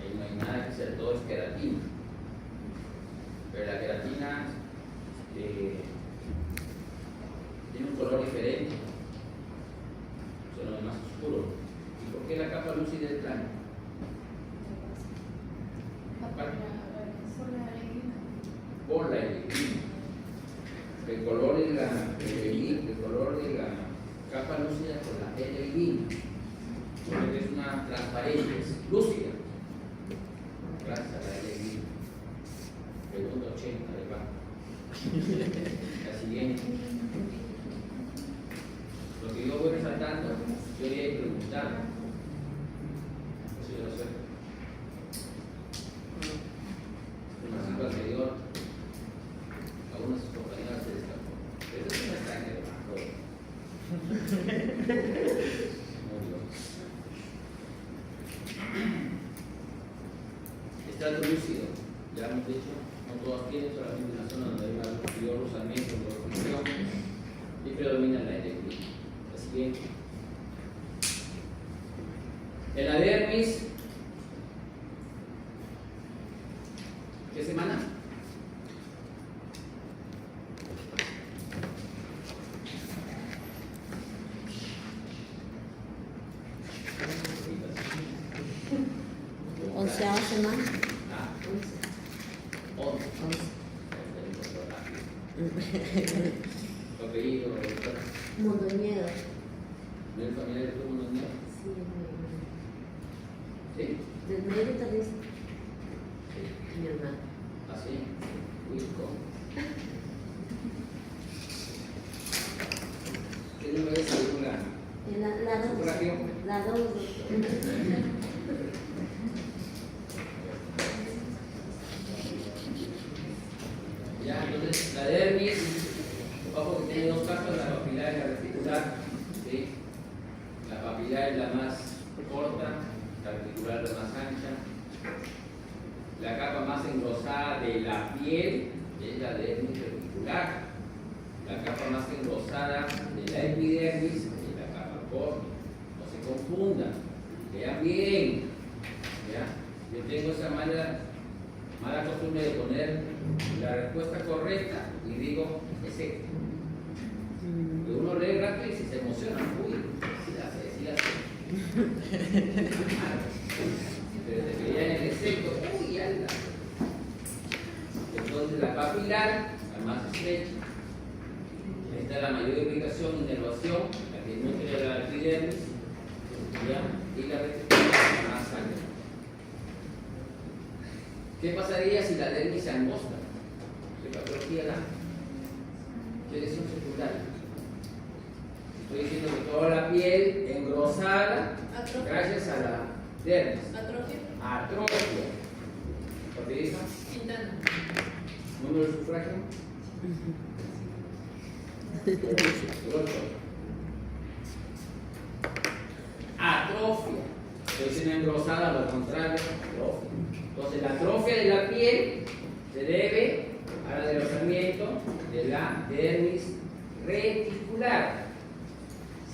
Ahí no hay nada que hacer, todo es queratina. Pero la queratina tiene un color diferente, solo más oscuro. ¿Y por qué la capa lúcida es blanca? Por la electrina. El color de la capa lúcida por la electrina. Porque es una transparente, es lúcida. Gracias a la electrina. Pregunta 80 de bajo. La siguiente. Lo que yo voy resaltando, yo voy a preguntar. Eso yo lo sé. En el ciclo anterior, algunas de sus compañeras se destacó. Pero eso no está en el bajo. Estrato lúcido, ya hemos dicho, no todas tienen, solamente una zona donde hay mayor rozamiento por función y predomina la electrina. La siguiente. En la dermis, ¿qué semana? Onceava semana. Ah, 11. 11. Tu apellido, doctor. Mondoñedo. ¿No eres familiar de todo el mundo? Sí, ¿Sí? del medio también. Sí. Mi hermano. ¿Así? Uy, ¿cómo? ¿Qué número es La 2. ¿Circulación? La 2. Ya, entonces la dermis, ojo que tiene dos capas, la papilar y la reticular. ¿Sí? La papilar es la más corta, la reticular es la más ancha. La capa más engrosada de la piel es la dermis reticular. La capa más engrosada de la epidermis es la capa córnea. No se confundan, vean bien. ¿Ya? Yo tengo esa mala costumbre de poner la respuesta correcta y digo, es esta. Que uno lee rápido y si se emociona, uy, sí la sé. Pero te veía en el efecto, uy, ala. Entonces la papilar, la más estrecha, está la mayor irrigación, inervación, la que nutre la epidermis, ¿ya? Y la reticular la más ancha. ¿Qué pasaría si la dermis se angosta? Se patología da. ¿Qué lesión secundaria? Estoy diciendo que toda la piel engrosada, gracias a la dermis. Atrofia. Atrofia. ¿Utiliza? Quintana. Número de sufragio. 8. Atrofia. Es una engrosada, lo contrario, atrofia. Entonces, la atrofia de la piel se debe al adelgazamiento de la dermis reticular.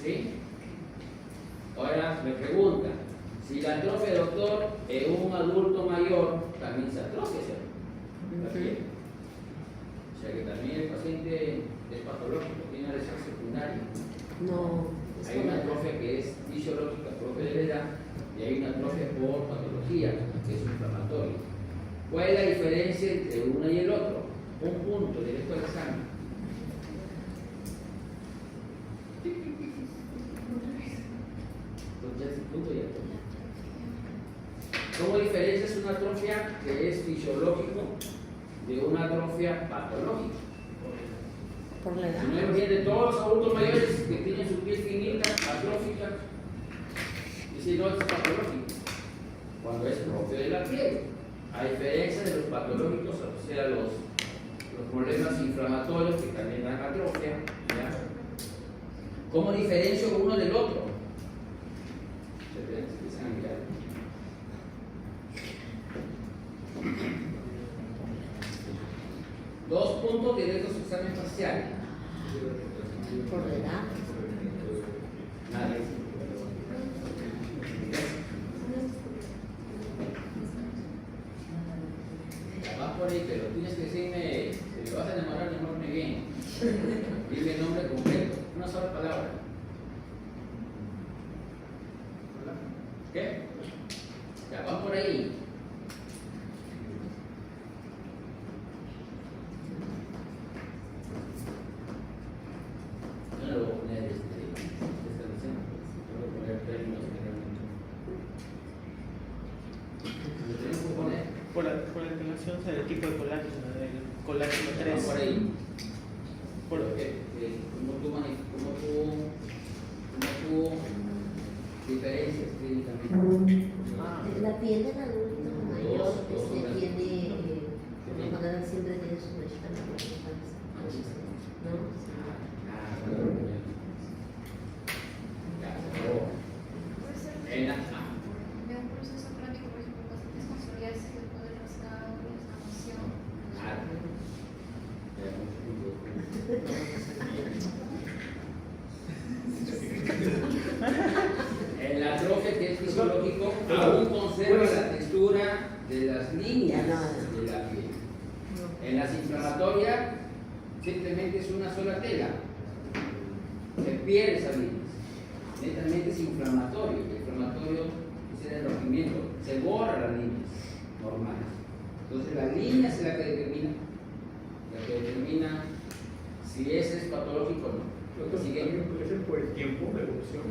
¿Sí? Ahora me preguntan, si la atrofia, doctor, en un adulto mayor, también se atrofia, ¿cierto? La piel. O sea que también el paciente es patológico, tiene una lesión secundaria. No. Hay una atrofia que es fisiológica propia de la edad y hay una atrofia por patología, que es inflamatoria. ¿Cuál es la diferencia entre uno y el otro? Un punto directo al examen. Entonces, ese punto ya está. ¿Cómo diferencias una atrofia que es fisiológico de una atrofia patológica? Por la edad. Si no entiende todos los adultos mayores que tienen su piel finita, atrófica, y si no es patológico, cuando es propio de la piel, a diferencia de los patológicos, o sea, los problemas inflamatorios que también dan atrofia, ¿ya? ¿Cómo diferencio uno del otro? Se empiezan a mirar. Dos puntos directos a examen parcial. Por la edad. Nadie. Vas por ahí, pero tienes que decirme, si me vas a enamorar, enamórame bien. Dime el nombre completo, una sola palabra. ¿Qué? Ya, vas por ahí. Yo no lo voy a poner estableciendo. Yo voy a poner términos generalmente. ¿Lo tenemos que poner? Por la alteración del tipo de colágeno, del colágeno Va 3. por ahí. Por ¿Cómo tú diferencias clínicamente? La piel del adulto mayor tiene, por lo general siempre tiene su manchita ¿no? En la, De un proceso crónico, por ejemplo, pacientes con psoriasis, después del rascado, la inflamación. en la atrofia, que es fisiológico, aún conserva la textura de las líneas de la piel. En las inflamatorias, simplemente es una sola tela. Se pierde esa línea. Netamente es inflamatorio. El inflamatorio es el rompimiento. Se borra las líneas normales. Entonces, la línea es la que determina si ese es patológico o no. Doctor, ¿también puede ser por el tiempo de evolución?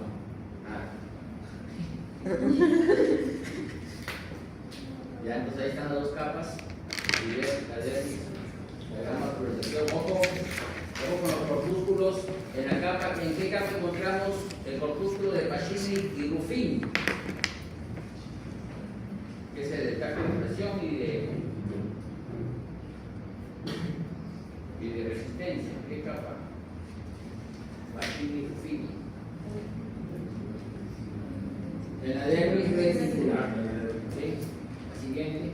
Ya, entonces ahí están las dos capas. Y la dermis, la gama fluorescente. Ojo con los corpúsculos. En la capa, ¿en qué capa encontramos el corpúsculo de Pacini y Ruffini? Que es el de tacto de presión y de resistencia. ¿Qué capa? Pacini y Ruffini. En la dermis reticular. ¿Sí? La siguiente.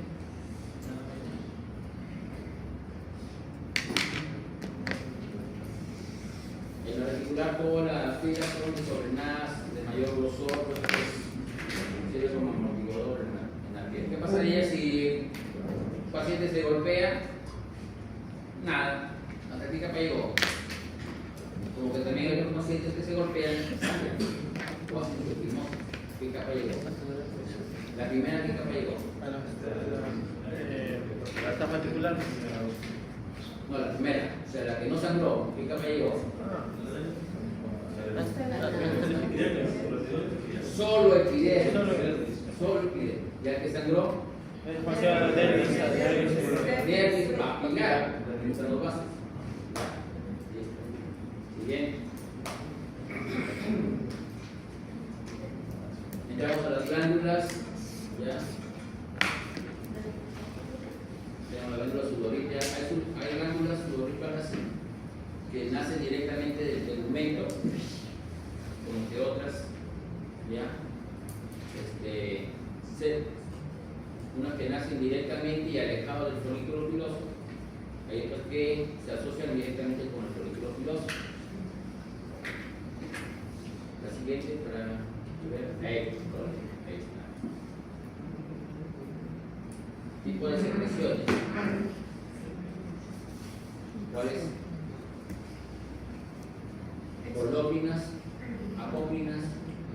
En la reticular todas las fibras son desordenadas, de mayor grosor, pues sirve como amortiguador en la piel. ¿Qué pasaría si un paciente se golpea? Nada, hasta aquí capa llegó. Como que también hay otros pacientes que se golpean y sangran. O hacen fimosis. ¿Qué capa llegó? La primera, ¿qué capa llegó? La etapa reticular. No, la primera, o sea, la que no sangró, ¿qué capa llegó? Solo epidermis. Solo epidermis. ¿Ya que sangró? Dermis papilar, entre los vasos. Siguiente. Entramos a las glándulas ¿Ya? Tenemos la glándula sudorípara. Hay glándulas sudoríparas que nacen directamente del tegumento, como que otras, ¿ya? Unas que nacen directamente y alejados del folículo piloso. Hay otras que se asocian directamente con el folículo piloso. La siguiente para ver. Ahí está. Tipo de secreciones. ¿Cuáles? Colópinas, apócrinas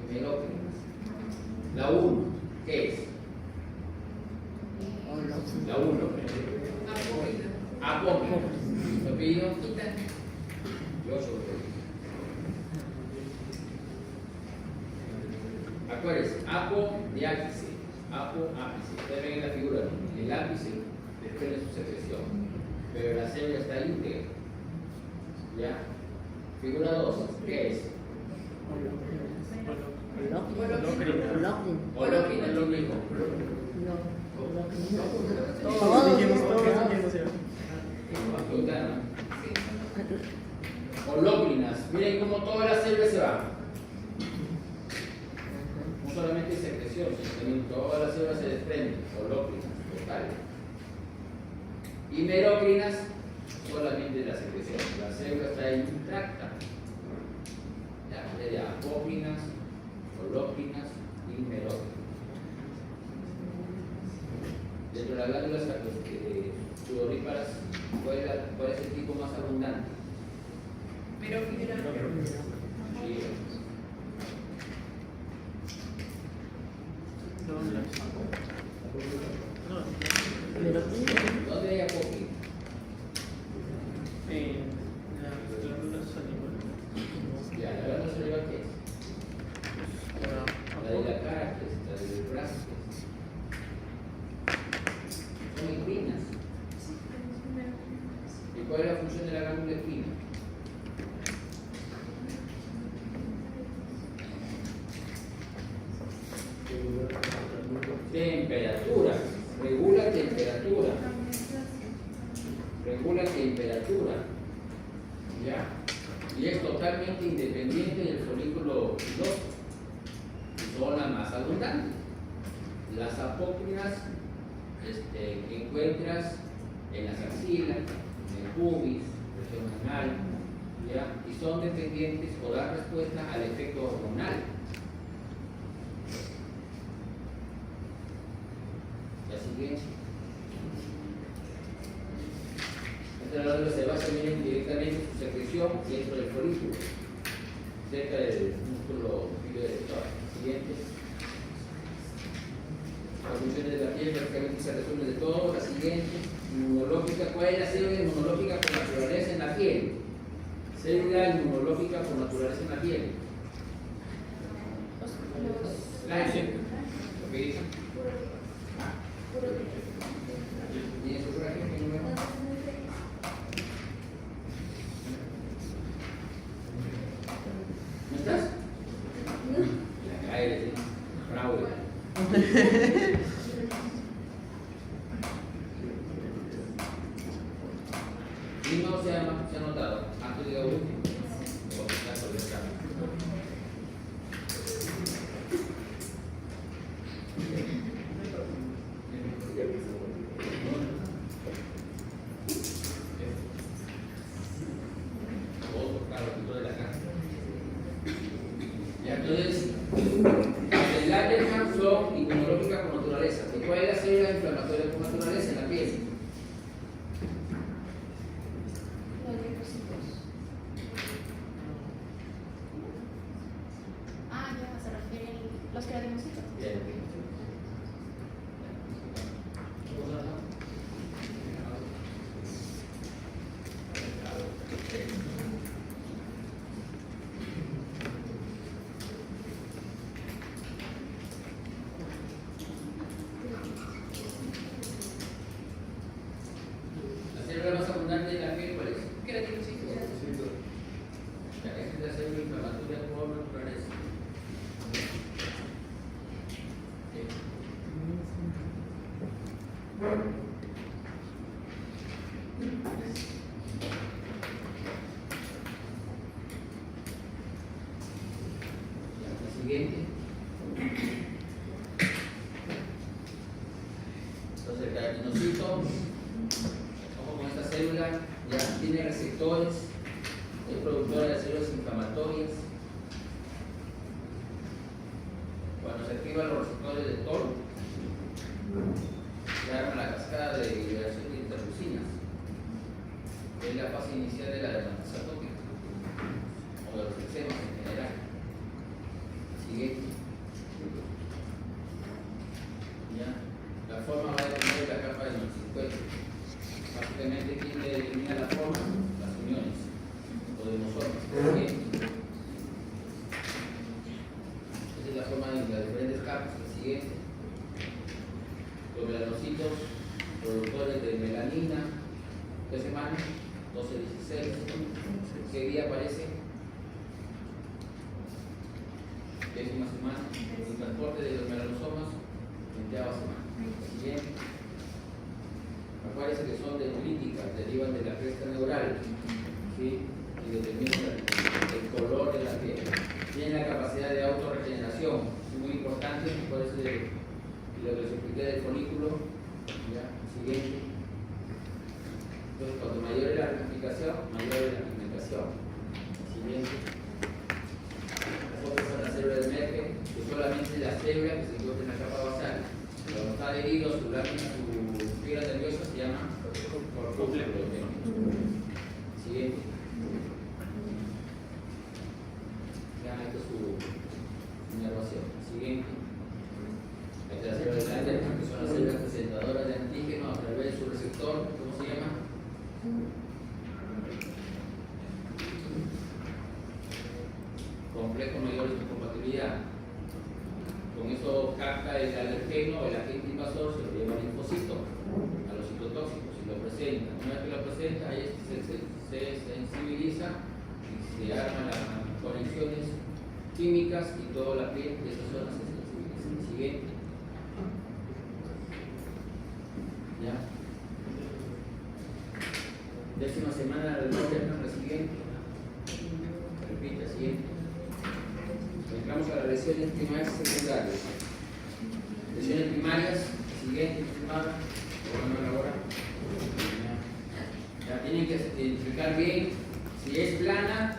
y melócrinas. La 1, ¿qué es? La 1. Apócrina. ¿Lo pido? Yo soy. Acuérdense, apo de ápice. Apo, ápice. Ustedes ven en la figura, el ápice desprende su secreción, pero la célula está íntegra. ¿Ya? Figura 2, ¿qué es? Olócrina, lo mismo. Olócrinas, miren cómo todas las células se van. No solamente secreción, sino también todas las células se desprenden. Olócrinas, total. Y merócrinas, solamente la secreción. La célula está intacta. Ya, de apócrinas, olócrinas y merócrinas. Dentro de las glándulas sudoríparas, ¿cuál es el tipo más abundante? Merócrina. Sí. ¿Dónde hay apócrina? La glándula salival. Ya, la glándula salival, ¿qué es? La de la cara, ¿qué es? La del brazo, ¿qué es? Son equinas. ¿Y cuál es la función de la glándula equina? Temperatura. Regula temperatura. Regula temperatura. ¿Ya? Y es totalmente independiente del folículo piloso. Son las más abundantes. Las apócrinas que encuentras en las axilas, en el pubis, región anal, ¿ya? Y son dependientes o dan respuesta al efecto hormonal. La siguiente. Esta glándula se basa directamente en su secreción dentro del folículo, cerca del músculo pilo-erector. Siguiente. Las funciones de la piel prácticamente se resumen de todo. La siguiente. Inmunológica. ¿Cuál es la célula inmunológica por naturaleza en la piel? Célula inmunológica por naturaleza en la piel. La ¿lo que dicen? ¿Y en su fracción qué número? ¿No estás? Ahí le digo. Fraude. Y no se ha notado. Antes de último. O está sobre el cambio. Entonces, el Langerhans son inmunológicas por naturaleza. ¿Y cuál es la célula inflamatoria por naturaleza en la piel? Los linfocitos. Ah, ya se refieren los keratocitos. Bien. La célula más abundante de la piel, ¿cuál es? Queratinocitos. La que es la célula inflamatoria por naturaleza. Sí. La siguiente. Entonces el queratinocito, ojo con esta célula, ya tiene receptores, es productora de células inflamatorias. Cuando se activan los receptores de TOR, se arma la cascada de liberación de interleucinas, que es la fase inicial de la dermatitis atópica o de los eczemas en general. Siguiente. Ya. La forma va a depender de la capa de los circuitos. Básicamente, ¿quién determina la forma? Las uniones o demosomas. Siguiente. Esa es la forma de las diferentes capas. La siguiente. Los melanocitos, productores de melanina. ¿Qué semana? 12-16. ¿Qué día aparece? 10ª semana. El transporte de los melanosomas, 20ª semana. Siguiente. Acuérdense que son dendríticas, derivan de la cresta neural, ¿sí? Y determinan el color de la piel. Tienen la capacidad de autorregeneración, es muy importante, por eso lo que les expliqué del folículo. ¿Ya? Siguiente. Entonces, cuanto mayor es la ramificación, mayor es la pigmentación. Siguiente. Las otras son las células de Merkel, que solamente la célula que se encuentra en la capa basal. Cuando está adherido su lámina, su fibra nerviosa se llama corpúsculo. Siguiente. Vean, esto es su inervación. Siguiente. Esta es la célula de Langerhans, que son las células presentadoras de antígeno a través de su receptor. ¿Cómo se llama? Complejo mayor de compatibilidad. Con eso capta el alergeno, el agente invasor, se lo lleva al linfocito, a los citotóxicos, y lo presenta. Una vez que lo presenta, ahí se sensibiliza y se arman las conexiones químicas y toda la piel de esa zona se sensibiliza. Siguiente. ¿Ya? 10ª semana del Langerhans, la siguiente. Repite, siguiente. Entramos a las lesiones primarias y secundarias. Lesiones primarias, siguiente, estimada. Ahora. Ya tienen que identificar bien si es plana,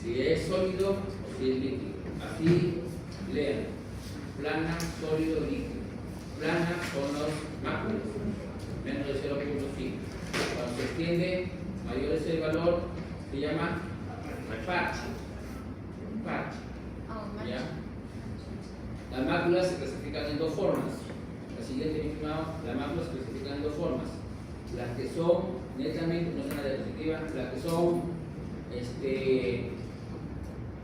si es sólido o si es líquido. Así lean. Plana, sólido, líquido. Plana son los máculos, menos de 0.5. Cuando se extiende, mayor es el valor, se llama parche. Parche. ¿Ya? Las máculas se clasifican en dos formas. La siguiente, mi estimado, las máculas se clasifican en dos formas. Las que son netamente, no son las diapositivas, las que son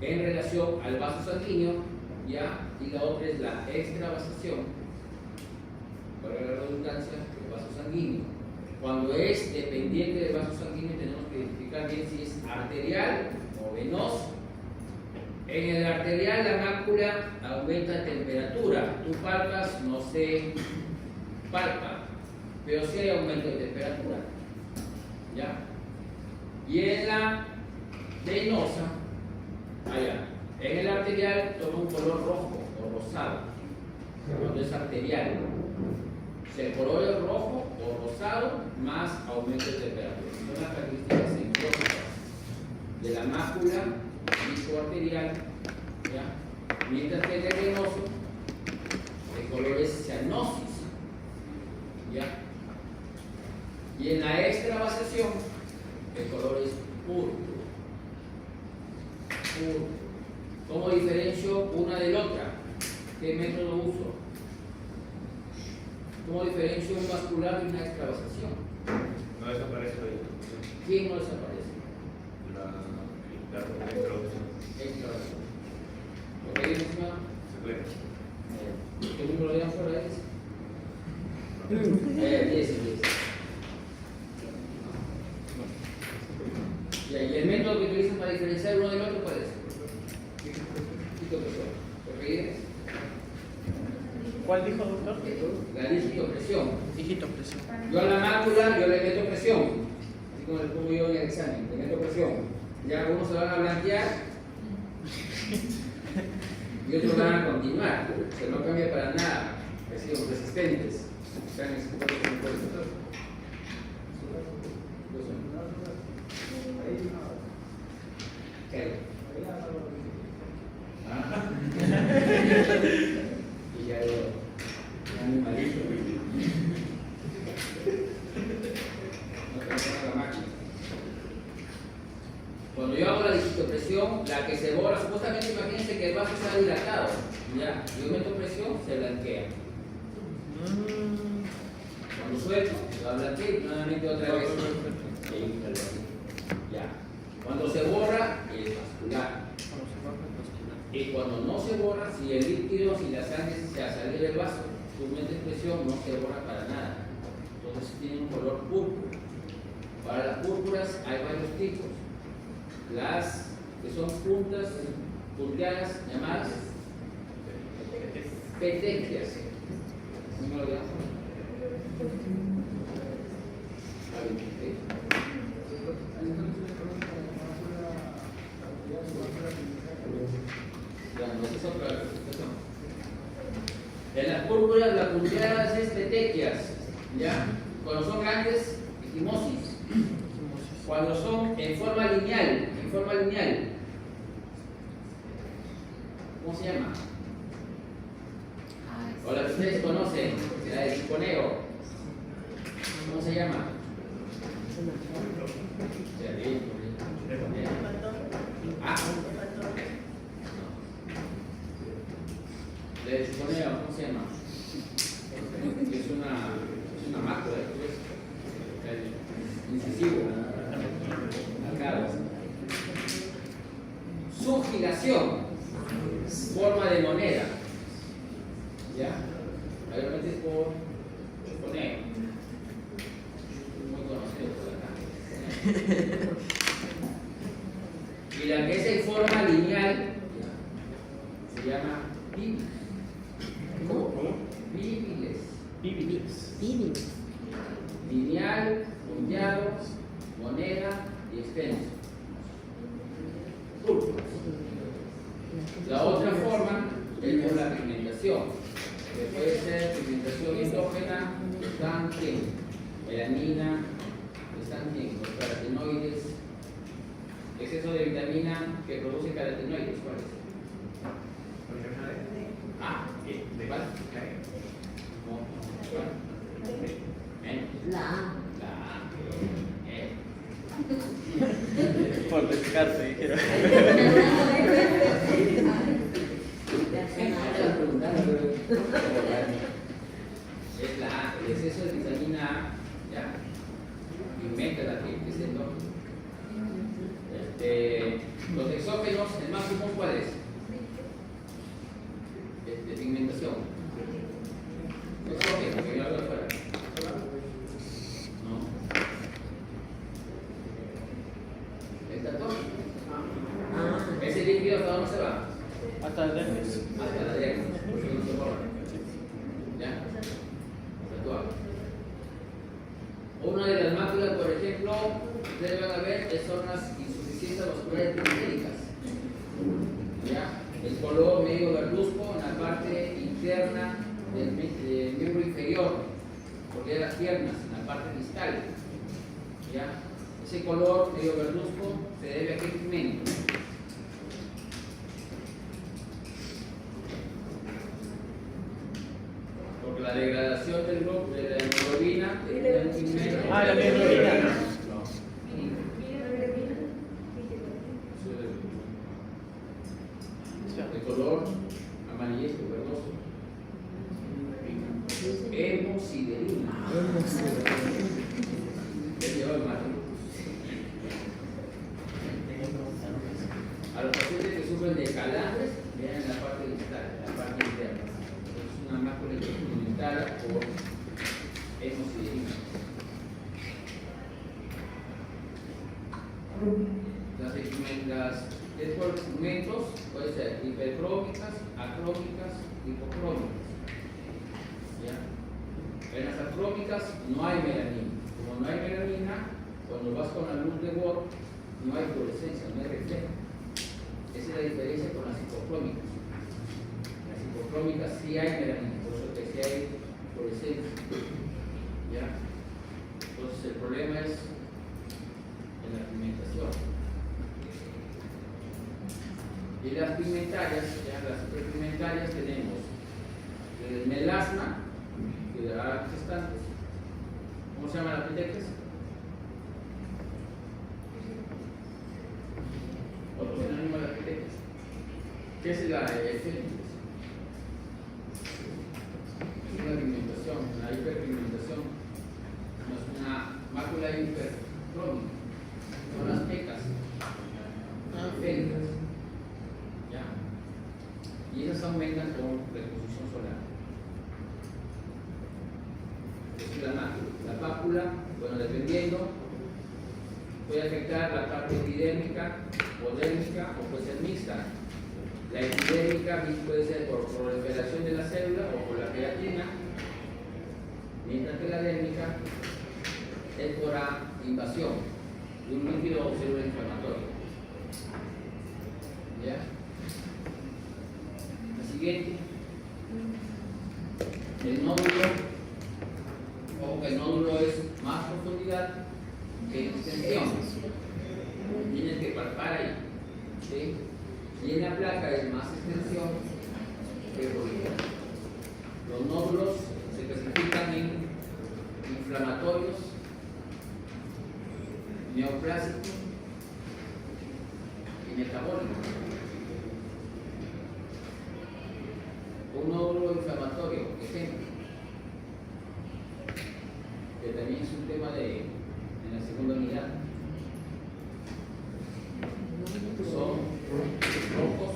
en relación al vaso sanguíneo, ¿ya? Y la otra es la extravasación, para la redundancia, del vaso sanguíneo. Cuando es dependiente del vaso sanguíneo, tenemos que identificar bien si es arterial o venoso. En el arterial la mácula aumenta en temperatura. Tú palpas, no se palpa, pero sí hay aumento de temperatura. ¿Ya? Y en la venosa, allá, en el arterial toma un color rojo o rosado, cuando es arterial. El color es rojo o rosado más aumento de temperatura. Son las características semióticas de la mácula arterial, ¿ya? Mientras que en el venoso el color es cianosis, ¿ya? Y en la extravasación el color es púrpura. ¿Cómo diferencio una de la otra? ¿Qué método uso? ¿Cómo diferencio un vascular y una extravasación? No desaparece ahí. ¿Quién no desaparece? La introducción. Extravasación. ¿Ok, estimado? Se puede. ¿Qué número de afuera es? 10. Y el método que utilizan para diferenciar uno del otro, ¿cuál es? ¿Qué profesor? ¿Por qué es? ¿Cuál dijo, doctor? La digitopresión. Dígito presión. Yo a la mácula yo le meto presión, así como le pongo yo en el examen, le meto presión. Ya algunos se van a blanquear y otros van a continuar, que no cambia para nada, que siguen resistentes. Vean ese tipo de cosas. ¿Qué? Ah. Y ya yo, animalito. La máquina. Cuando yo hago la digitopresión, la que se borra, supuestamente imagínense que el vaso está dilatado. Ya, yo meto presión, se blanquea. Cuando suelto, la blanqueo y nuevamente otra vez. Ya. Cuando se borra, es vascular. Y cuando no se borra, si el líquido, si la sangre se ha salido del vaso, su metes presión, no se borra para nada. Entonces tiene un color púrpura. Para las púrpuras hay varios tipos. Las que son puntas, punteadas, llamadas petequias. ¿Cómo lo llaman? En las púrpuras, las punteadas es petequias, ¿ya? Cuando son grandes, equimosis. Cuando son en forma lineal, ¿cómo se llama? O la que ustedes conocen, la de ciconeo. ¿Cómo se llama? Ah, la de ciconeo, ¿cómo se llama? Es una mácula, incisivo. Sugilación, forma de moneda. ¿Ya? Mayormente es por ciconeo. Muy conocido por acá. Y la que es en forma lineal se llama bíbiles. ¿Cómo? Bíbiles. Lineal, punteado, moneda y extenso. Púrpuras. La otra forma es por la pigmentación, que puede ser pigmentación endógena, estanque, melanina, estanque, los carotenoides, exceso de vitamina que produce carotenoides. ¿Cuál es? Ah, ¿cuál? No, ¿cuál? La A. Por descarse, dijeron. Es la A, el exceso de vitamina A, ¿ya? Pigmenta la piel, que es endógeno. Los exógenos, el más común, ¿cuál es? De pigmentación. Exógeno, que yo hablo afuera. No. El tatuaje. Ese líquido, ¿hasta dónde se va? Hasta el dermis. Hasta la dermis, porque no se borra. ¿Ya? Tatuaje. Una de las máculas, por ejemplo, ustedes van a ver, son las insuficiencias vasculares periféricas. ¿Ya? El color medio verduzco en la parte interna del miembro inferior, porque de las piernas, en la parte distal. ¿Ya? Ese color medio verduzco se debe a qué pigmento. Porque la degradación del grupo de la hemoglobina es un pigmento. Ah, la hemoglobina. De color amarillento, verdoso. Hemosiderina. Ya lleva el mate. A los pacientes que sufren de calambres, vean en la parte distal, la parte interna. Es una mácula experimentada por hemosiderina. Las pigmentos pueden ser hipercrómicas, acrómicas, hipocrómicas. crómicas no hay melanina. Como no hay melanina, cuando vas con la luz de Ward, no hay fluorescencia, no hay reflejo. Esa es la diferencia con las hipocrómicas. Las hipocrómicas sí hay melanina, por eso que sí hay fluorescencia. ¿Ya? Entonces el problema es en la pigmentación. Y las pigmentarias, ya las hiperpigmentarias tenemos el melasma, que dará gestantes. ¿Cómo se llaman las petecas? Otro sinónimo de las petecas. ¿Qué es la efémisis? Es una pigmentación, una hiperpigmentación. No es una mácula hipercrómica. Son las pecas efémicas. ¿Ya? Y esas aumentan con la exposición solar. Es la mácula. La pápula, bueno, dependiendo, puede afectar la parte epidérmica o dérmica o puede ser mixta. La epidérmica puede ser por proliferación de la célula o por la queratina, mientras que la dérmica es por la invasión de un líquido o célula inflamatoria. ¿Ya? La siguiente, el nódulo. Ojo que el nódulo es más profundidad que extensión. Tienes que palpar ahí. ¿Sí? Y en la placa es más extensión que profundidad. Los nódulos se clasifican en inflamatorios, neoplásicos y metabólicos. Un nódulo inflamatorio, ejemplo, que también es un tema en la segunda unidad. Son rojos,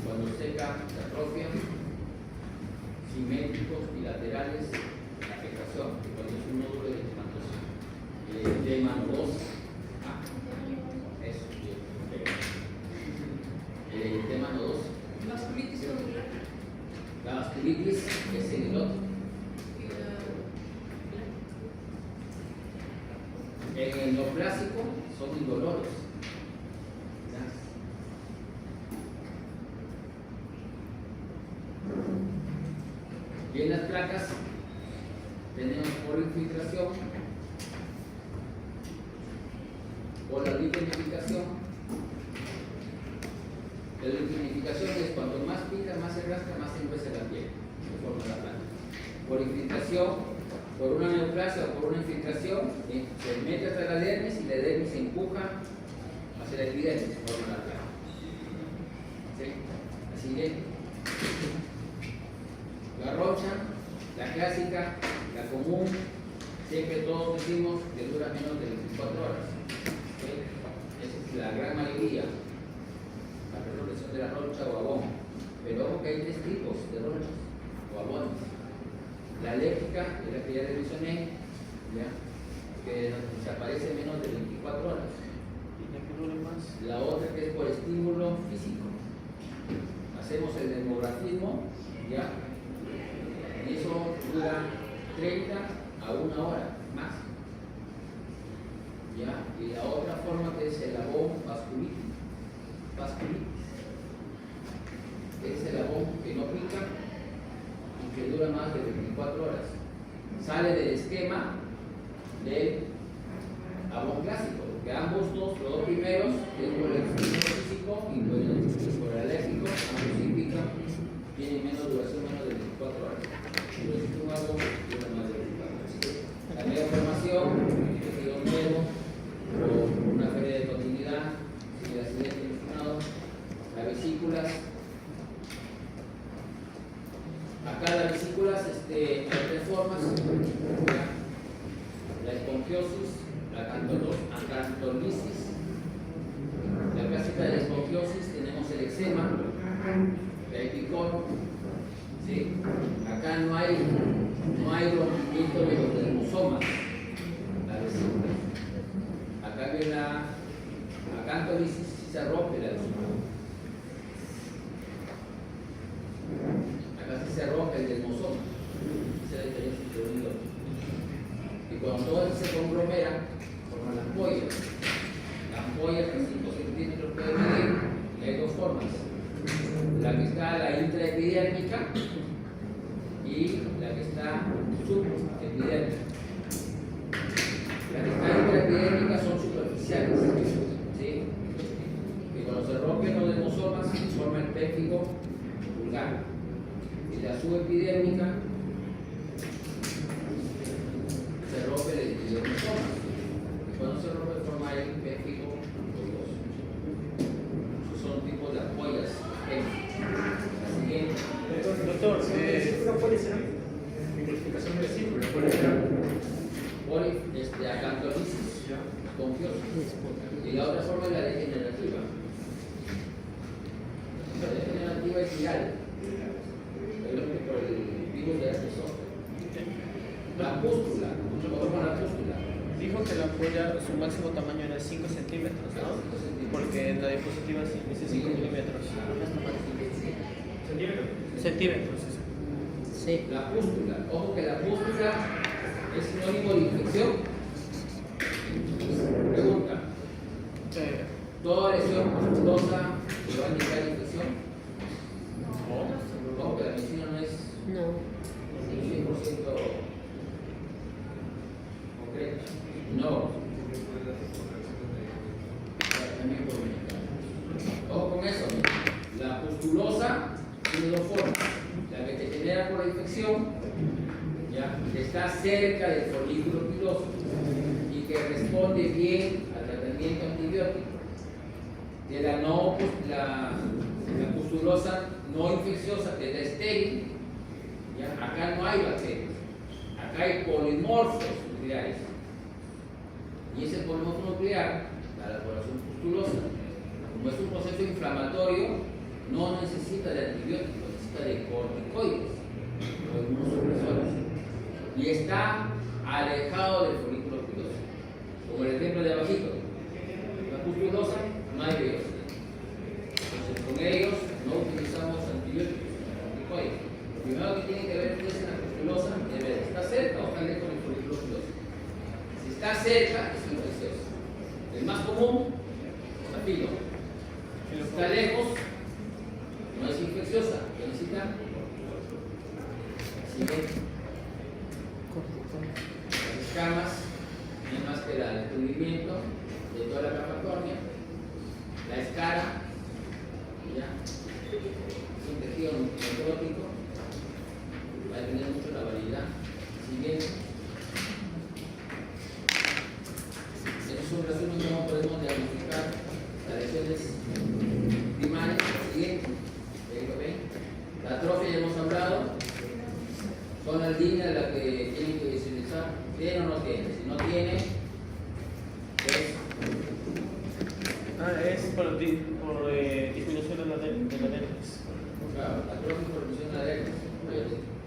cuando seca se atrofian, simétricos y laterales, la afectación, que cuando es un nódulo de inflamación. Edema nodoso. Eso, edema nodoso. Vasculitis nodular. La vasculitis es el otro. En el neoplásico son indoloros. Y en las placas tenemos por infiltración o la lipinificación. La lipinificación es cuanto más pica, más se rasca, más se engresa la piel, se forma la placa. Por infiltración, por una neoplasia o por una infiltración, se mete hasta la dermis y la dermis se empuja hacia la epidermis, se forma la placa. ¿Sí? La siguiente. La rocha, la clásica, la común, siempre todos decimos que dura menos de 24 horas. ¿Sí? Esa es la gran mayoría. La resolución de la rocha o abón. Pero ojo que hay tres tipos de rochas o abones. La alérgica, es la que ya le mencioné, ¿ya? Que desaparece en menos de 24 horas. La otra que es por estímulo físico. Hacemos el demografismo, ¿ya? Y eso dura 30 a 1 hora más. ¿Ya? Y la otra forma que es el abón vasculitis. Es el abón que no pica y que dura más de 24 horas. Sale del esquema del abón clásico, porque ambos dos, los dos primeros, es por el estímulo físico y por el alérgico, ambos sí pican, tienen menos duración, menos de 24 horas. Entonces, un abón dura más de 24 horas. La neoformación, tejidos nuevos, o una pérdida de continuidad, si el accidente inflamado, las vesículas. Acá las vesículas hay tres formas: la esponjiosis, la acantolisis. La clásica de la esponjiosis tenemos el eczema, la epicor. ¿Sí? Acá no hay rompimiento de los dermosomas, la vesícula. Acá viene la acantolisis, si se rompe la vesícula. Acá sí se rompe el dermosoma, se la diferencia entre uno y otro. Y cuando todo eso se conglomera, forman las ampollas. La ampolla de 5 centímetros puede medir, y hay dos formas. La que está la intraepidérmica y la que está subepidérmica. Las que están intraepidérmicas son superficiales, ¿sí? Y cuando se rompen los demosomas, se forma el pérfido vulgar. Y la subepidérmica se rompe el epidermosoma. Y cuando se rompe, forma el pérfido bulboso. Esos son tipos de ampollas. La siguiente. Doctor, ¿Una póliza? Identificación de círculo, ¿cuál es la? Acantolisis confiosa. Y la otra forma es la degenerativa. La degenerativa es viral. Es lo que por el virus de este La pústula. Ojo con la pústula. dijo que la ampolla, su máximo tamaño era 5 centímetros, ¿no? Porque en la diapositiva sí dice 5 milímetros. Centímetros. Sí. La pústula. Ojo que la pústula es sinónimo de infección. Pregunta. ¿Toda lesión pustulosa le va a indicar infección? Ojo que la medicina no es No. 100% concreta. No. También por medicar. Ojo con eso. La pustulosa tiene dos formas. La que te genera por la infección, ¿ya? Que está cerca del folículo piloso y que responde bien al tratamiento antibiótico. De la pustulosa no infecciosa, que es la estéril, ¿ya? Acá no hay bacterias, acá hay polimorfos nucleares. Y ese polimorfo nuclear, la población pustulosa, como es un proceso inflamatorio, no necesita de antibióticos, necesita de corticoides o inmunosupresores. Y está alejado del folículo piloso. Como el ejemplo de abajito. La pustulosa no hay biología. Entonces, con ellos no utilizamos antibióticos, corticoides. Lo primero que tiene que ver es en la pustulosa, ¿está cerca o está lejos del folículo piloso? Si está cerca, es infeccioso. El más común, estafilo. Si está lejos, no es infecciosa, que necesita siguiente. Las escamas, no es más que el descubrimiento de toda la capa córnea. La escara, ¿ya? Es un tejido necrótico, va a depender mucho la variedad. Siguiente. Este es un resumen de cómo podemos diagnosticar las lesiones primarias. Siguiente. La atrofia ya hemos hablado. Son las líneas las que tienen que visualizar. ¿Tiene o no tiene? Si no tiene, pues. Es por disminución de la dermis. Claro, atrofia por reducción de la dermis.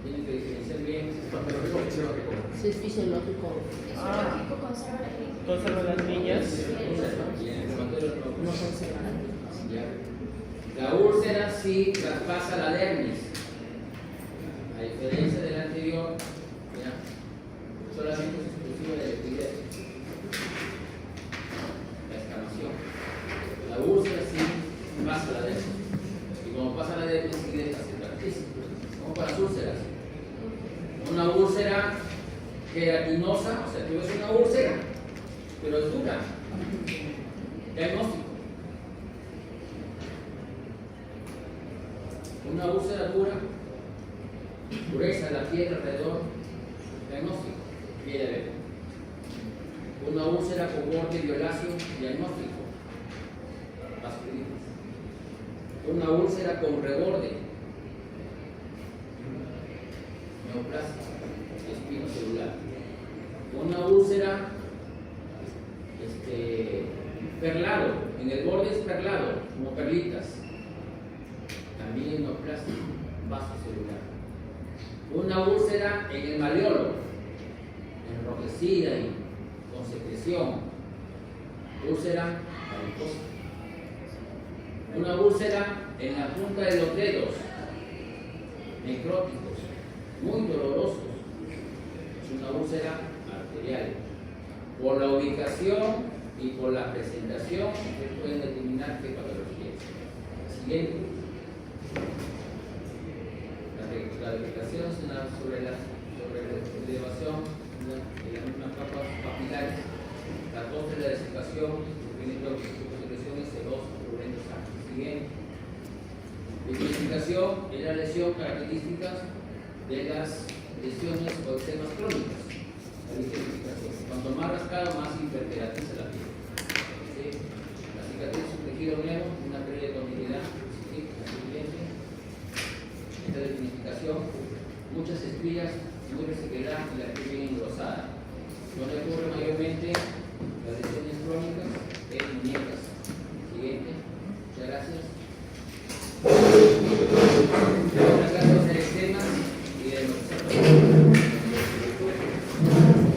Tienen que diferenciar bien. Sí, es fisiológico. Fisiológico conserva la vida. Conserva las niñas. Y en el inflamatorio No no. conserva la vida. Ya. La úlcera sí traspasa la dermis. A diferencia del anterior, ¿ya? Solamente es exclusivo de la epidermis. La escamación. La úlcera sí pasa la dermis. Y como pasa la dermis, sigue la cicatriz. Como para las úlceras. Una úlcera queratinosa, o sea, tú ves una úlcera, pero es dura. Diagnóstico. Una úlcera dura, dureza de la piel alrededor, diagnóstico, piel. Una úlcera con borde violáceo, diagnóstico, vasculitis. Una úlcera con reborde, neoplasia, espino celular. Una úlcera perlado, en el borde es perlado, como perlitas. También neoplasia, vaso celular. Una úlcera en el maleolo, enrojecida y con secreción. Úlcera mariposa. Una úlcera en la punta de los dedos, necróticos, muy dolorosos, una úlcera arterial. Por la ubicación y por la presentación, ustedes pueden determinar qué patología es. Siguiente. La verificación sobre la elevación de las mismas capas papilares, la tos de la desecación, dependiendo de la secreción es sedoso, purulento, sangre. Siguiente. Identificación es la lesión características de las lesiones o eczemas crónicas. La identificación. Cuanto más rascado, más hiperkeratiza la piel. ¿Sí? La cicatriz es un tejido nuevo, una pérdida de continuidad. ¿Sí? La siguiente. Esta identificación, muchas estrías, muy resequedad y la piel bien engrosada. Donde ocurre mayormente las lesiones crónicas en muñecas. Siguiente. Muchas gracias.